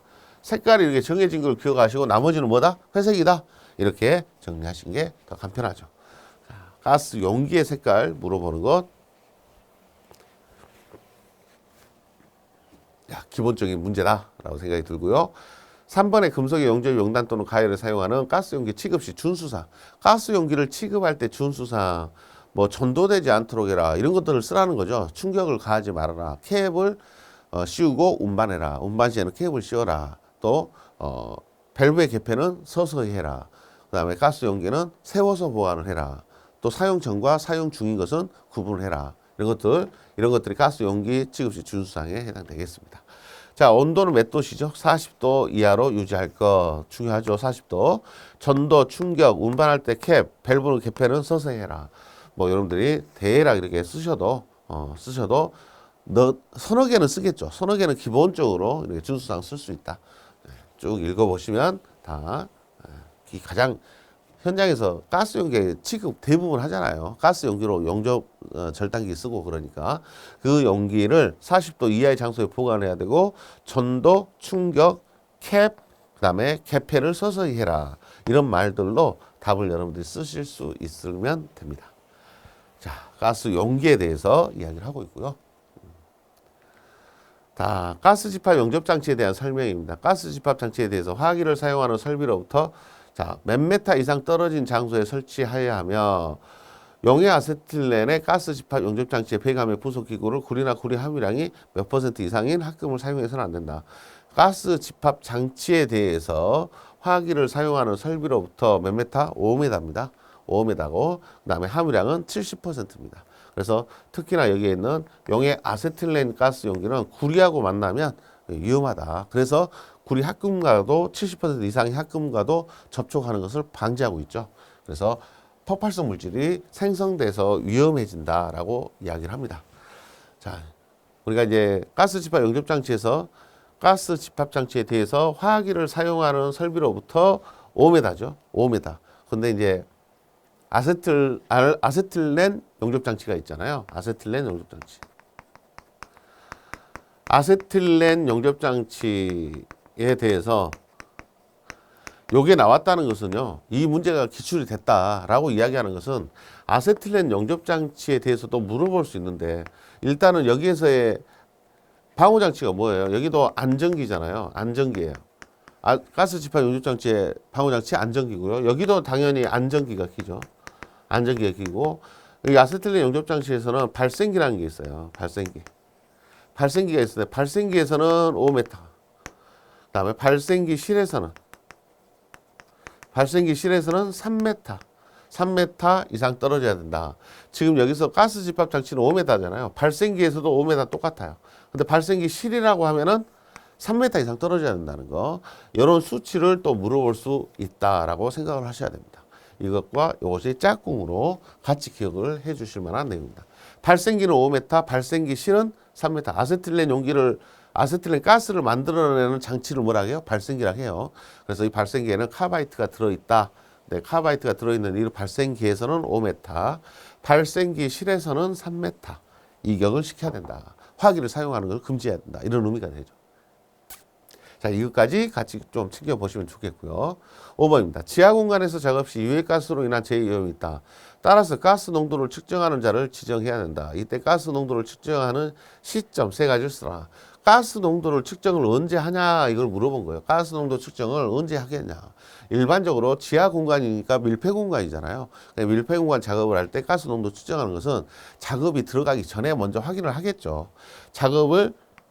색깔이 이렇게 정해진 걸 기억하시고 나머지는 뭐다? 회색이다. 이렇게 정리하시는 게 더 간편하죠. 자, 가스 용기의 색깔 물어보는 것. 기본적인 문제다라고 생각이 들고요. 3번에 금속의 용접, 용단 또는 가열을 사용하는 가스 용기 취급 시 준수사항. 가스 용기를 취급할 때 준수사항, 뭐 전도되지 않도록 해라. 이런 것들을 쓰라는 거죠. 충격을 가하지 말아라. 캡을 씌우고 운반해라. 운반 시에는 캡을 씌워라. 또 밸브의 개폐는 서서히 해라. 그 다음에 가스 용기는 세워서 보관을 해라. 또 사용 전과 사용 중인 것은 구분을 해라. 이런 것들이 가스 용기 취급 시 준수사항에 해당되겠습니다. 자, 온도는 몇 도시죠? 40도 이하로 유지할 것. 중요하죠. 40도. 전도, 충격, 운반할 때 캡, 밸브 개폐는 서서히 해라. 뭐 여러분들이 대략 이렇게 쓰셔도 서너 개는 쓰겠죠. 서너 개는 기본적으로 이렇게 준수사항 쓸 수 있다. 쭉 읽어보시면 다 가장 현장에서 가스 용기 취급 대부분 하잖아요. 가스 용기로 용접 절단기 쓰고 그러니까 그 용기를 40도 이하의 장소에 보관해야 되고 전도, 충격, 캡, 그다음에 개폐를 서서히 해라. 이런 말들로 답을 여러분들이 쓰실 수 있으면 됩니다. 자, 가스 용기에 대해서 이야기를 하고 있고요. 자, 가스 집합 용접 장치에 대한 설명입니다. 가스 집합 장치에 대해서 화기를 사용하는 설비로부터 자, 몇 메타 이상 떨어진 장소에 설치하여야 하며 용해 아세틸렌의 가스 집합 용접 장치의 배감의 부속 기구를 구리나 구리 함유량이 몇 퍼센트 이상인 합금을 사용해서는 안 된다. 가스 집합 장치에 대해서 화기를 사용하는 설비로부터 몇 메타? 5m입니다. 5m고 그다음에 함유량은 70%입니다. 그래서 특히나 여기에 있는 용해 아세틸렌 가스 용기는 구리하고 만나면 위험하다. 그래서 구리 합금과도 70% 이상의 합금과도 접촉하는 것을 방지하고 있죠. 그래서 폭발성 물질이 생성돼서 위험해진다라고 이야기를 합니다. 자, 우리가 이제 가스 집합 용접 장치에서 가스 집합 장치에 대해서 화기를 사용하는 설비로부터 5m죠. 5m. 근데 이제 아세틸렌 용접 장치가 있잖아요. 아세틸렌 용접 장치. 아세틸렌 용접 장치에 대해서 요게 나왔다는 것은요, 이 문제가 기출이 됐다라고 이야기하는 것은 아세틸렌 용접 장치에 대해서도 물어볼 수 있는데, 일단은 여기에서의 방호 장치가 뭐예요? 여기도 안전기잖아요. 안전기예요. 가스 집합 용접 장치의 방호 장치 안전기고요. 여기도 당연히 안전기가 키죠. 안전기가 키고, 이 아세틸렌 용접 장치에서는 발생기라는 게 있어요. 발생기가 있어요. 발생기에서는 5m. 그다음에 발생기실에서는 3m. 3m 이상 떨어져야 된다. 지금 여기서 가스 집합 장치는 5m잖아요. 발생기에서도 5m 똑같아요. 근데 발생기실이라고 하면은 3m 이상 떨어져야 된다는 거. 이런 수치를 또 물어볼 수 있다라고 생각을 하셔야 됩니다. 이것과 이것이 짝꿍으로 같이 기억을 해 주실 만한 내용입니다. 발생기는 5m, 발생기실은 3m. 아세틸렌 가스를 만들어내는 장치를 뭐라 해요? 발생기라고 해요. 그래서 이 발생기에는 카바이트가 들어있다. 네, 카바이트가 들어있는 이 발생기에서는 5m, 발생기실에서는 3m 이격을 시켜야 된다. 화기를 사용하는 걸 금지해야 된다. 이런 의미가 되죠. 자, 이것까지 같이 좀 챙겨보시면 좋겠고요. 5번입니다. 지하 공간에서 작업 시 유해가스로 인한 재위험이 있다. 따라서 가스 농도를 측정하는 자를 지정해야 된다. 이때 가스 농도를 측정하는 시점 3가지를 쓰라. 가스 농도를 측정을 언제 하냐 이걸 물어본 거예요. 가스 농도 측정을 언제 하겠냐. 일반적으로 지하 공간이니까 밀폐 공간이잖아요. 밀폐 공간 작업을 할 때 가스 농도 측정하는 것은 작업이 들어가기 전에 먼저 확인을 하겠죠.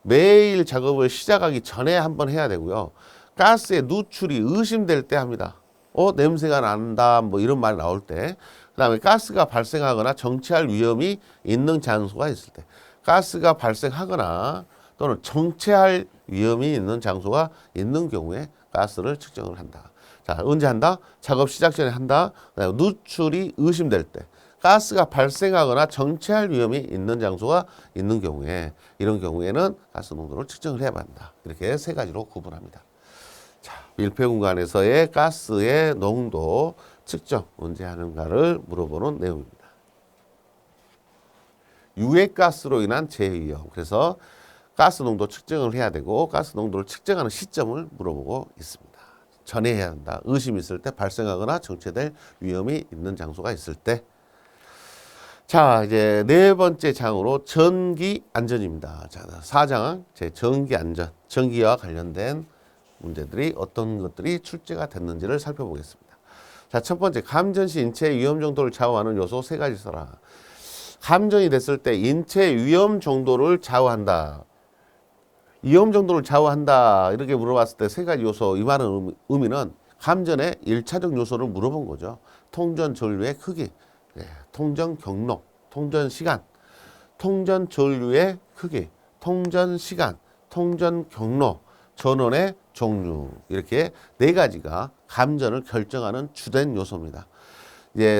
매일 작업을 시작하기 전에 한번 해야 되고요. 가스의 누출이 의심될 때 합니다. 냄새가 난다 뭐 이런 말 나올 때. 그 다음에 가스가 발생하거나 정체할 위험이 있는 장소가 있을 때. 가스가 발생하거나 또는 정체할 위험이 있는 장소가 있는 경우에 가스를 측정을 한다. 자, 언제 한다? 작업 시작 전에 한다. 그다음에 누출이 의심될 때. 가스가 발생하거나 정체할 위험이 있는 장소가 있는 경우에, 이런 경우에는 가스 농도를 측정을 해야 한다. 이렇게 3가지로 구분합니다. 자, 밀폐 공간에서의 가스의 농도 측정 언제 하는가를 물어보는 내용입니다. 유해가스로 인한 재위험. 그래서 가스 농도 측정을 해야 되고 가스 농도를 측정하는 시점을 물어보고 있습니다. 전에 해야 한다. 의심이 있을 때, 발생하거나 정체될 위험이 있는 장소가 있을 때. 자, 이제 네 번째 장으로 전기 안전입니다. 자, 4장 제 전기 안전, 전기와 관련된 문제들이 어떤 것들이 출제가 됐는지를 살펴보겠습니다. 자, 첫 번째, 감전 시 인체 위험 정도를 좌우하는 요소 세 가지 써라. 감전이 됐을 때 인체 위험 정도를 좌우한다. 위험 정도를 좌우한다. 이렇게 물어봤을 때 세 가지 요소, 이 말은 의미는 감전의 1차적 요소를 물어본 거죠. 통전 전류의 크기, 통전 경로, 통전 시간, 통전 전류의 크기, 통전 시간, 통전 경로, 전원의 종류, 이렇게 네 가지가 감전을 결정하는 주된 요소입니다.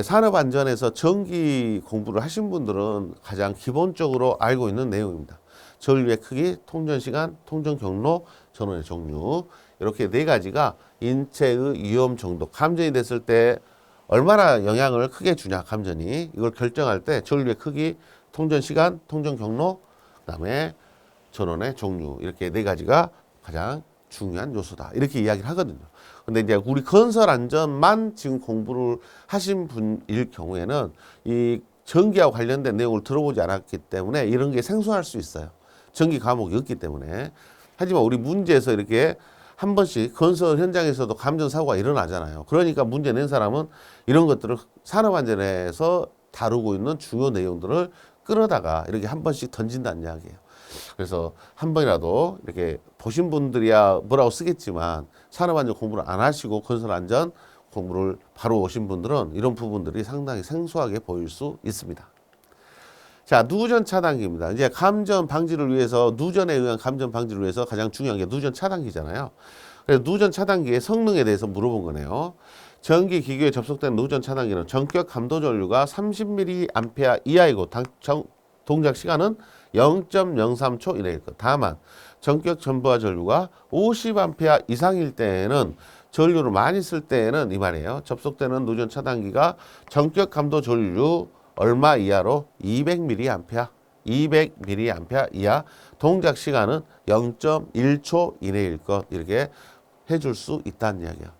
산업안전에서 전기 공부를 하신 분들은 가장 기본적으로 알고 있는 내용입니다. 전류의 크기, 통전 시간, 통전 경로, 전원의 종류, 이렇게 네 가지가 인체의 위험 정도, 감전이 됐을 때 얼마나 영향을 크게 주냐, 감전이. 이걸 결정할 때 전류의 크기, 통전 시간, 통전 경로, 그다음에 전원의 종류, 이렇게 네 가지가 가장 중요한 요소다. 이렇게 이야기를 하거든요. 근데 이제 우리 건설 안전만 지금 공부를 하신 분일 경우에는 이 전기와 관련된 내용을 들어보지 않았기 때문에 이런 게 생소할 수 있어요. 전기 과목이 없기 때문에. 하지만 우리 문제에서 이렇게 한 번씩 건설 현장에서도 감전 사고가 일어나잖아요. 그러니까 문제 낸 사람은 이런 것들을 산업안전에서 다루고 있는 중요 내용들을 끌어다가 이렇게 한 번씩 던진다는 이야기예요. 그래서 한 번이라도 이렇게 보신 분들이야 뭐라고 쓰겠지만 산업안전 공부를 안 하시고 건설안전 공부를 바로 오신 분들은 이런 부분들이 상당히 생소하게 보일 수 있습니다. 자, 누전 차단기입니다. 이제 감전 방지를 위해서, 누전에 의한 감전 방지를 위해서 가장 중요한 게 누전 차단기잖아요. 그래서 누전 차단기의 성능에 대해서 물어본 거네요. 전기 기기에 접속된 누전 차단기는 전격 감도 전류가 30mA 이하이고 동작 시간은 0.03초 이내일 것. 다만 전격 전부하 전류가 50A 이상일 때에는, 전류를 많이 쓸 때에는 이 말이에요. 접속되는 누전 차단기가 전격 감도 전류 얼마 이하로 200mA, 200mA 이하, 동작 시간은 0.1초 이내일 것. 이렇게 해줄 수 있다는 이야기야.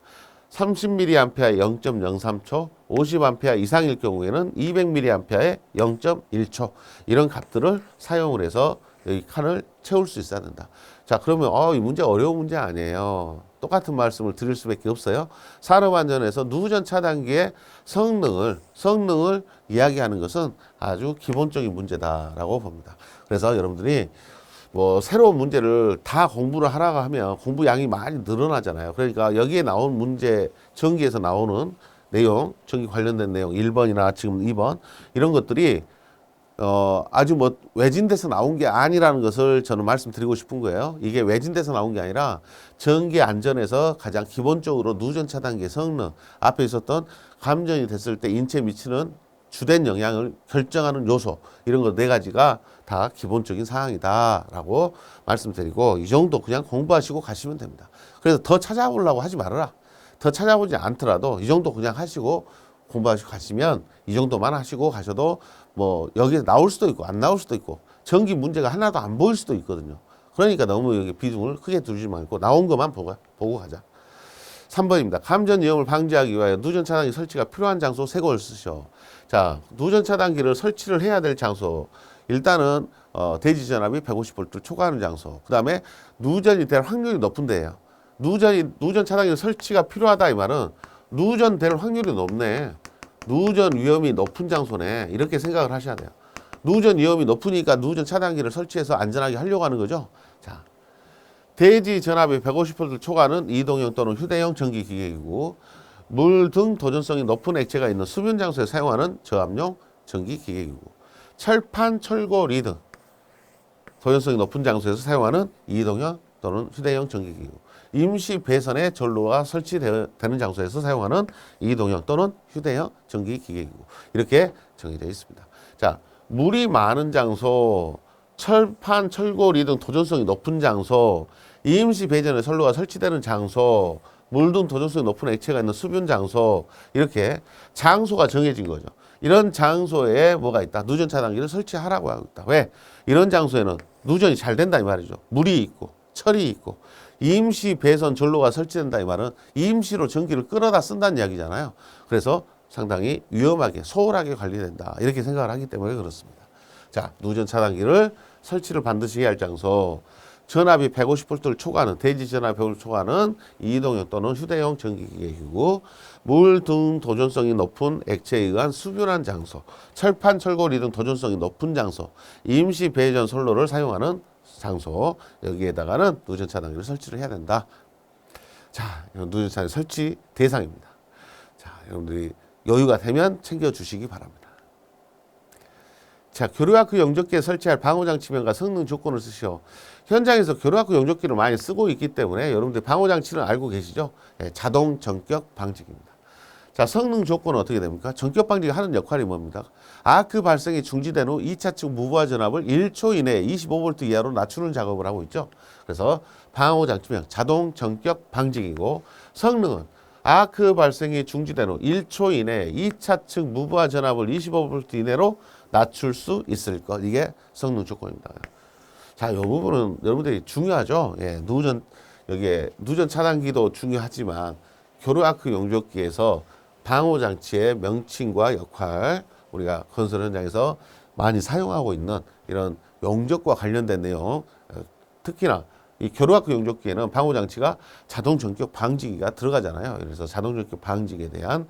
30mA에 0.03초, 50A 이상일 경우에는 200mA에 0.1초, 이런 값들을 사용을 해서 여기 칸을 채울 수 있어야 된다. 자, 그러면 이 문제 어려운 문제 아니에요. 똑같은 말씀을 드릴 수밖에 없어요. 산업안전에서 누전 차단기의 성능을 이야기하는 것은 아주 기본적인 문제다라고 봅니다. 그래서 여러분들이 새로운 문제를 다 공부를 하라고 하면 공부 양이 많이 늘어나잖아요. 그러니까 여기에 나온 문제, 전기에서 나오는 내용, 전기 관련된 내용 1번이나 지금 2번, 이런 것들이 아주 외진돼서 나온 게 아니라는 것을 저는 말씀드리고 싶은 거예요. 이게 외진돼서 나온 게 아니라 전기 안전에서 가장 기본적으로 누전 차단기의 성능, 앞에 있었던 감전이 됐을 때 인체에 미치는 주된 영향을 결정하는 요소, 이런 거 네 가지가 다 기본적인 사항이다라고 말씀드리고, 이 정도 그냥 공부하시고 가시면 됩니다. 그래서 더 찾아보려고 하지 말아라. 더 찾아보지 않더라도 이 정도 그냥 하시고 공부하시고 가시면, 이 정도만 하시고 가셔도 여기에 나올 수도 있고 안 나올 수도 있고 전기 문제가 하나도 안 보일 수도 있거든요. 그러니까 너무 여기 비중을 크게 두지 말고 나온 것만 보고 가자. 3번입니다. 감전 위험을 방지하기 위하여 누전 차단기 설치가 필요한 장소 세 곳을 쓰셔. 자, 누전 차단기를 설치를 해야 될 장소. 일단은 대지 전압이 150V 초과하는 장소. 그다음에 누전이 될 확률이 높은 데예요. 누전 차단기 설치가 필요하다 이 말은 누전 될 확률이 높네. 누전 위험이 높은 장소네. 이렇게 생각을 하셔야 돼요. 누전 위험이 높으니까 누전 차단기를 설치해서 안전하게 하려고 하는 거죠. 자, 대지 전압이 150V 초과하는 이동형 또는 휴대용 전기기계이고, 물 등 도전성이 높은 액체가 있는 수변 장소에 사용하는 저압용 전기기계이고, 철판, 철골이 등 도전성이 높은 장소에서 사용하는 이동형 또는 휴대용 전기기계이고, 임시 배선에 전로가 설치되는 장소에서 사용하는 이동형 또는 휴대용 전기기계이고, 이렇게 정해져 있습니다. 자, 물이 많은 장소, 철판, 철골이 등 도전성이 높은 장소, 임시 배전에 선로가 설치되는 장소, 물 등 도전성이 높은 액체가 있는 수변 장소, 이렇게 장소가 정해진 거죠. 이런 장소에 뭐가 있다? 누전 차단기를 설치하라고 하고 있다. 왜? 이런 장소에는 누전이 잘 된다 이 말이죠. 물이 있고 철이 있고 임시 배선 전로가 설치된다 이 말은 임시로 전기를 끌어다 쓴다는 이야기잖아요. 그래서 상당히 위험하게 소홀하게 관리된다 이렇게 생각을 하기 때문에 그렇습니다. 자, 누전 차단기를 설치를 반드시 해야 할 장소. 전압이 150V를 초과하는 대지 전압 150V를 초과하는 이동형 또는 휴대용 전기기계이고 물 등 도전성이 높은 액체에 의한 수변한 장소, 철판, 철골이 등 도전성이 높은 장소, 임시 배전 선로를 사용하는 장소 여기에다가는 누전 차단기를 설치를 해야 된다. 자, 누전 차단기 설치 대상입니다. 자, 여러분들이 여유가 되면 챙겨주시기 바랍니다. 자, 교류와크 용접기에 설치할 방호장치명과 성능 조건을 쓰시오. 현장에서 교류와크 용접기를 많이 쓰고 있기 때문에 여러분들 방호장치는 알고 계시죠? 네, 자동 전격 방직입니다. 자, 성능 조건은 어떻게 됩니까? 전격 방직이 하는 역할이 뭡니까? 아크 발생이 중지된 후 2차 측 무부하 전압을 1초 이내에 25V 이하로 낮추는 작업을 하고 있죠. 그래서 방호장치명 자동 전격 방직이고 성능은 아크 발생이 중지된 후 1초 이내에 2차 측 무부하 전압을 25V 이내로 낮출 수 있을 것. 이게 성능 조건입니다. 자, 이 부분은 여러분들이 중요하죠. 예, 여기에 누전 차단기도 중요하지만 교류아크 용접기에서 방호장치의 명칭과 역할, 우리가 건설 현장에서 많이 사용하고 있는 이런 용접과 관련된 내용, 특히나 이 교류아크 용접기에는 방호장치가 자동 전격 방지기가 들어가잖아요. 그래서 자동 전격 방지기에 대한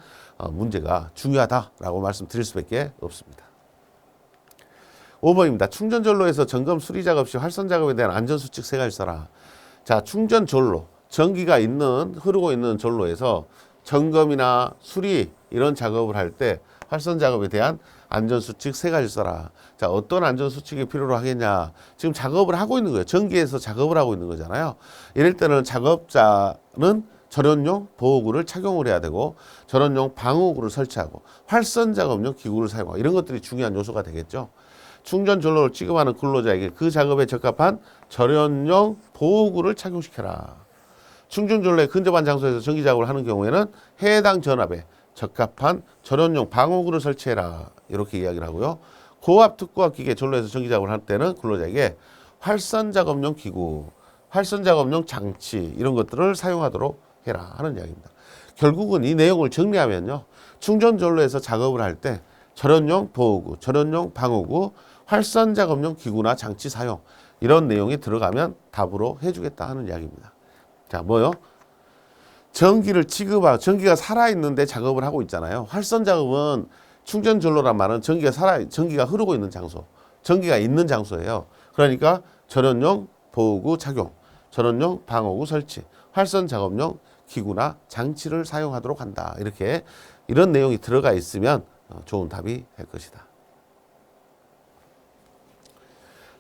문제가 중요하다라고 말씀드릴 수밖에 없습니다. 5번입니다. 충전 전로에서 점검 수리 작업 시 활선 작업에 대한 안전 수칙 세 가지 써라. 자, 충전 전로, 전기가 흐르고 있는 전로에서 점검이나 수리 이런 작업을 할 때 활선 작업에 대한 안전 수칙 세 가지 써라. 자, 어떤 안전 수칙이 필요로 하겠냐? 지금 작업을 하고 있는 거예요. 전기에서 작업을 하고 있는 거잖아요. 이럴 때는 작업자는 절연용 보호구를 착용을 해야 되고 절연용 방호구를 설치하고 활선 작업용 기구를 사용하고 이런 것들이 중요한 요소가 되겠죠. 충전 전로를 취급하는 근로자에게 그 작업에 적합한 절연용 보호구를 착용시켜라. 충전 전로에 근접한 장소에서 전기 작업을 하는 경우에는 해당 전압에 적합한 절연용 방호구를 설치해라. 이렇게 이야기를 하고요. 고압 특고압 기계 전로에서 전기 작업을 할 때는 근로자에게 활선 작업용 기구, 활선 작업용 장치 이런 것들을 사용하도록 해라 하는 이야기입니다. 결국은 이 내용을 정리하면요. 충전 전로에서 작업을 할 때 절연용 보호구, 절연용 방호구, 활선 작업용 기구나 장치 사용 이런 내용이 들어가면 답으로 해주겠다 하는 이야기입니다. 자, 뭐요? 전기가 살아있는데 작업을 하고 있잖아요. 활선 작업은 충전 전로란 말은 전기가 흐르고 있는 장소, 전기가 있는 장소예요. 그러니까 절연용 보호구 착용, 절연용 방호구 설치, 활선 작업용 기구나 장치를 사용하도록 한다. 이런 내용이 들어가 있으면 좋은 답이 될 것이다.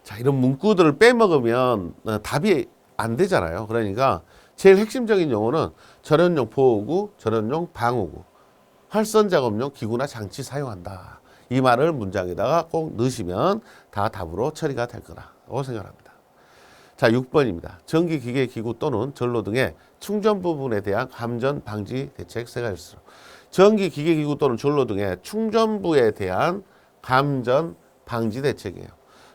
자, 이런 문구들을 빼먹으면 답이 안 되잖아요. 그러니까 제일 핵심적인 용어는 절연용 보호구, 절연용 방호구, 활선 작업용 기구나 장치 사용한다. 이 말을 문장에다가 꼭 넣으시면 다 답으로 처리가 될 거라고 생각합니다. 자, 6번입니다. 전기 기계 기구 또는 전로 등의 충전 부분에 대한 감전 방지 대책 세 가지로. 전기 기계 기구 또는 전로 등의 충전부에 대한 감전 방지 대책이에요.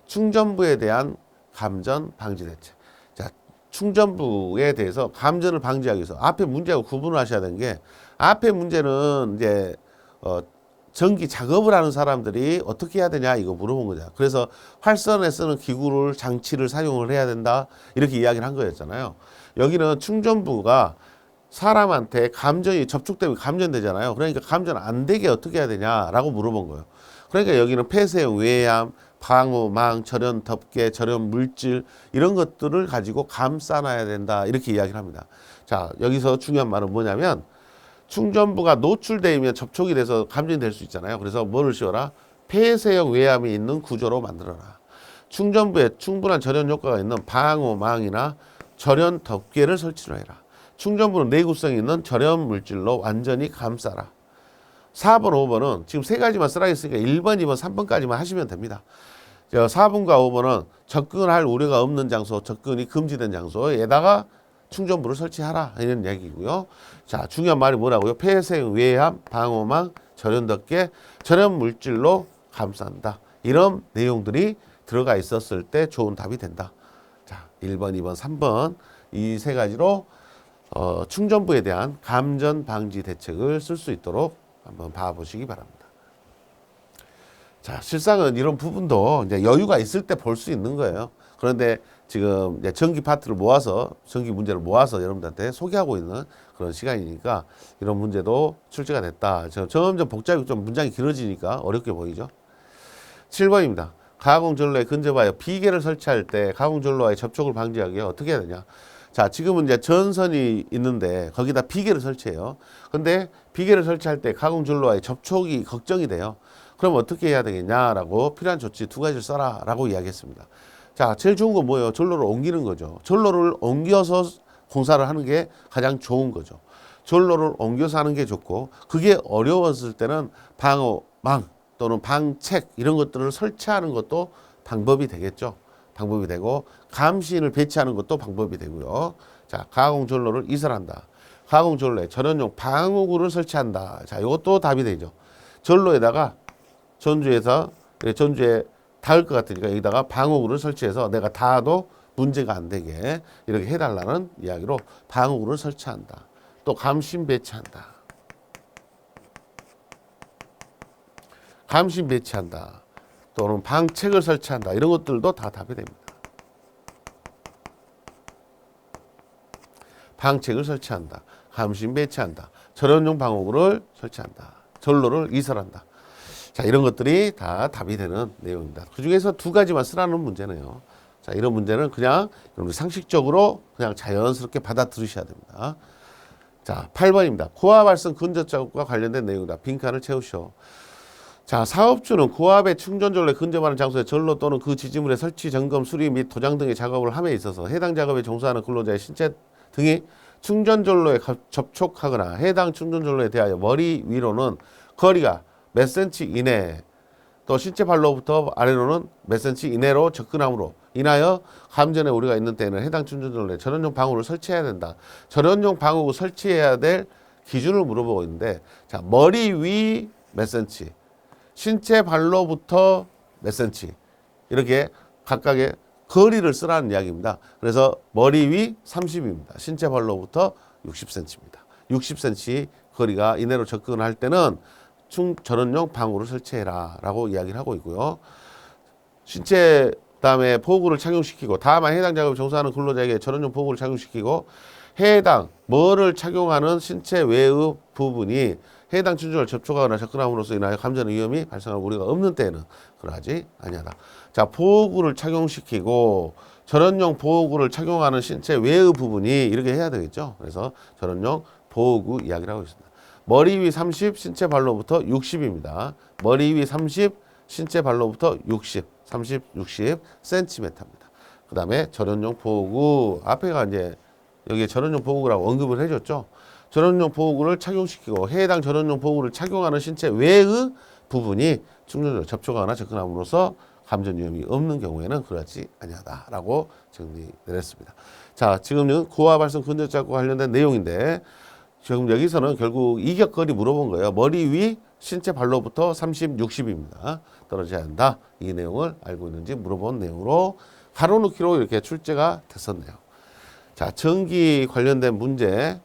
충전부에 대한 감전 방지 대책. 자, 충전부에 대해서 감전을 방지하기 위해서 앞에 문제하고 구분을 하셔야 되는 게 앞에 문제는 이제 전기 작업을 하는 사람들이 어떻게 해야 되냐 이거 물어본 거죠. 그래서 활선에 쓰는 기구를 장치를 사용을 해야 된다 이렇게 이야기를 한 거였잖아요. 여기는 충전부가 사람한테 접촉되면 감전되잖아요. 그러니까 감전 안 되게 어떻게 해야 되냐라고 물어본 거예요. 그러니까 여기는 폐쇄형 외암, 방호, 망, 절연 덮개, 절연 물질 이런 것들을 가지고 감싸놔야 된다 이렇게 이야기를 합니다. 자, 여기서 중요한 말은 뭐냐면 충전부가 노출되면 접촉이 돼서 감전이 될 수 있잖아요. 그래서 뭐를 씌워라? 폐쇄형 외암이 있는 구조로 만들어라. 충전부에 충분한 절연 효과가 있는 방호망이나 절연 덮개를 설치를 해라. 충전부는 내구성이 있는 절연 물질로 완전히 감싸라. 4번, 5번은 지금 세 가지만 쓰라 했으니까 1번, 2번, 3번까지만 하시면 됩니다. 4번과 5번은 접근할 우려가 없는 장소, 접근이 금지된 장소에다가 충전부를 설치하라 이런 이야기고요. 자, 중요한 말이 뭐라고요? 폐쇄형 외암, 방호망, 절연 덮개, 절연 물질로 감싼다. 이런 내용들이 들어가 있었을 때 좋은 답이 된다. 자, 1번, 2번, 3번 이 세 가지로 충전부에 대한 감전 방지 대책을 쓸 수 있도록 한번 봐보시기 바랍니다. 자, 실상은 이런 부분도 이제 여유가 있을 때 볼 수 있는 거예요. 그런데 지금 이제 전기 파트를 모아서, 전기 문제를 모아서 여러분들한테 소개하고 있는 그런 시간이니까 이런 문제도 출제가 됐다. 점점 복잡히 좀 문장이 길어지니까 어렵게 보이죠. 7번입니다. 가공전로에 근접하여 비계를 설치할 때 가공전로와의 접촉을 방지하기 위해 어떻게 해야 되냐. 자, 지금은 이제 전선이 있는데 거기다 비계를 설치해요. 근데 비계를 설치할 때 가공전로와의 접촉이 걱정이 돼요. 그럼 어떻게 해야 되겠냐라고 필요한 조치 두 가지를 써라 라고 이야기했습니다. 자, 제일 좋은 건 뭐예요? 전로를 옮기는 거죠. 전로를 옮겨서 공사를 하는 게 가장 좋은 거죠. 전로를 옮겨서 하는 게 좋고, 그게 어려웠을 때는 방어망 또는 방책 이런 것들을 설치하는 것도 방법이 되겠죠. 방법이 되고, 감시인을 배치하는 것도 방법이 되고요. 자, 가공전로를 이설한다. 가공전로에 전원용 방어구를 설치한다. 자, 이것도 답이 되죠. 전로에다가 전주에 닿을 것 같으니까 여기다가 방어구를 설치해서 내가 닿아도 문제가 안 되게 이렇게 해달라는 이야기로 방어구를 설치한다. 또 감신 배치한다. 감신 배치한다. 또는 방책을 설치한다. 이런 것들도 다 답이 됩니다. 방책을 설치한다. 감신 배치한다. 전원용 방어구를 설치한다. 전로를 이설한다. 자, 이런 것들이 다 답이 되는 내용입니다. 그 중에서 두 가지만 쓰라는 문제네요. 자, 이런 문제는 그냥 여러분들 상식적으로 그냥 자연스럽게 받아들이셔야 됩니다. 자, 8번입니다. 고압 발생 근접 작업과 관련된 내용이다. 빈칸을 채우시오. 자, 사업주는 고압의 충전전로에 근접하는 장소에 전로 또는 그 지지물의 설치, 점검, 수리 및 도장 등의 작업을 함에 있어서 해당 작업에 종사하는 근로자의 신체 등이 충전전로에 접촉하거나 해당 충전전로에 대하여 머리 위로는 거리가 몇 센치 이내, 또 신체 발로부터 아래로는 몇 센치 이내로 접근함으로 인하여 감전에 우리가 있는 때에는 해당 충전전로에 전원용 방어구를 설치해야 된다. 전원용 방어구 설치해야 될 기준을 물어보고 있는데, 자, 머리 위 몇 센치, 신체 발로부터 몇 센치, 이렇게 각각의 거리를 쓰라는 이야기입니다. 그래서 머리 위 30입니다. 신체 발로부터 60cm입니다. 60cm 거리가 이내로 접근할 때는 전원용 방어구를 설치해라 라고 이야기를 하고 있고요. 신체 그다음에 보호구를 착용시키고, 다만 해당 작업에 종사하는 근로자에게 전원용 보호구를 착용시키고, 해당 뭐를 착용하는 신체 외의 부분이 해당 충전을 접촉하거나 접근함으로써 인하여 감전 위험이 발생할 우려가 없는 때에는 그러하지 아니하다. 자, 보호구를 착용시키고 전원용 보호구를 착용하는 신체 외의 부분이 이렇게 해야 되겠죠. 그래서 전원용 보호구 이야기를 하고 있습니다. 머리 위 30, 신체 발로부터 60입니다. 머리 위 30, 신체 발로부터 60, 30, 60cm입니다. 그 다음에 전원용 보호구, 앞에가 이제 여기에 전원용 보호구라고 언급을 해줬죠. 전원용 보호구를 착용시키고 해당 전원용 보호구를 착용하는 신체 외의 부분이 충전으로 접촉하거나 접근함으로써 감전 위험이 없는 경우에는 그렇지 아니하다라고 정리 내렸습니다. 자, 지금은 고압 발생 근접작업과 관련된 내용인데, 지금 여기서는 결국 이격거리 물어본 거예요. 머리 위 신체 발로부터 30, 60입니다. 떨어져야 한다. 이 내용을 알고 있는지 물어본 내용으로 가로넣기로 이렇게 출제가 됐었네요. 자, 전기 관련된 문제,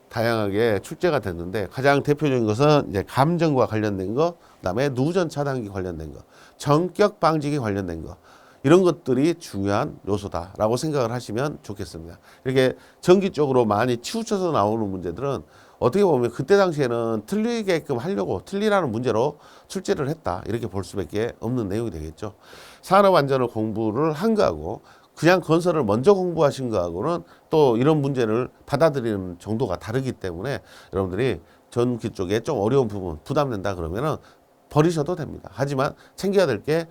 다양하게 출제가 됐는데 가장 대표적인 것은 이제 감전과 관련된 거, 그다음에 누전 차단기 관련된 거, 전격 방지기 관련된 거, 이런 것들이 중요한 요소다라고 생각을 하시면 좋겠습니다. 이렇게 전기 쪽으로 많이 치우쳐서 나오는 문제들은 어떻게 보면 그때 당시에는 틀리게끔 하려고 틀리라는 문제로 출제를 했다, 이렇게 볼 수밖에 없는 내용이 되겠죠. 산업안전을 공부를 한 거하고 그냥 건설을 먼저 공부하신 거하고는 또 이런 문제를 받아들이는 정도가 다르기 때문에 여러분들이 전기 쪽에 좀 어려운 부분 부담된다 그러면은 버리셔도 됩니다. 하지만 챙겨야 될 게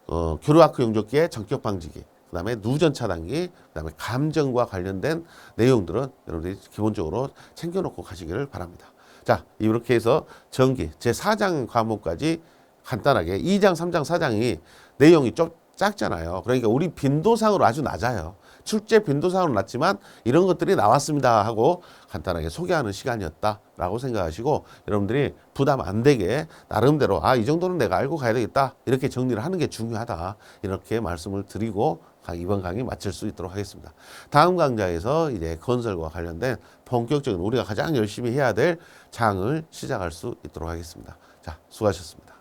교류아크 용접기의 전격 방지기, 그 다음에 누전 차단기, 그 다음에 감전과 관련된 내용들은 여러분들이 기본적으로 챙겨놓고 가시기를 바랍니다. 자, 이렇게 해서 전기 제4장 과목까지 간단하게 2장, 3장, 4장이 내용이 좀 작잖아요. 그러니까 우리 빈도상으로 아주 낮아요. 출제 빈도상으로 났지만 이런 것들이 나왔습니다 하고 간단하게 소개하는 시간이었다라고 생각하시고 여러분들이 부담 안 되게 나름대로 이 정도는 내가 알고 가야 되겠다 이렇게 정리를 하는 게 중요하다 이렇게 말씀을 드리고 이번 강의 마칠 수 있도록 하겠습니다. 다음 강좌에서 이제 건설과 관련된 본격적인 우리가 가장 열심히 해야 될 장을 시작할 수 있도록 하겠습니다. 자, 수고하셨습니다.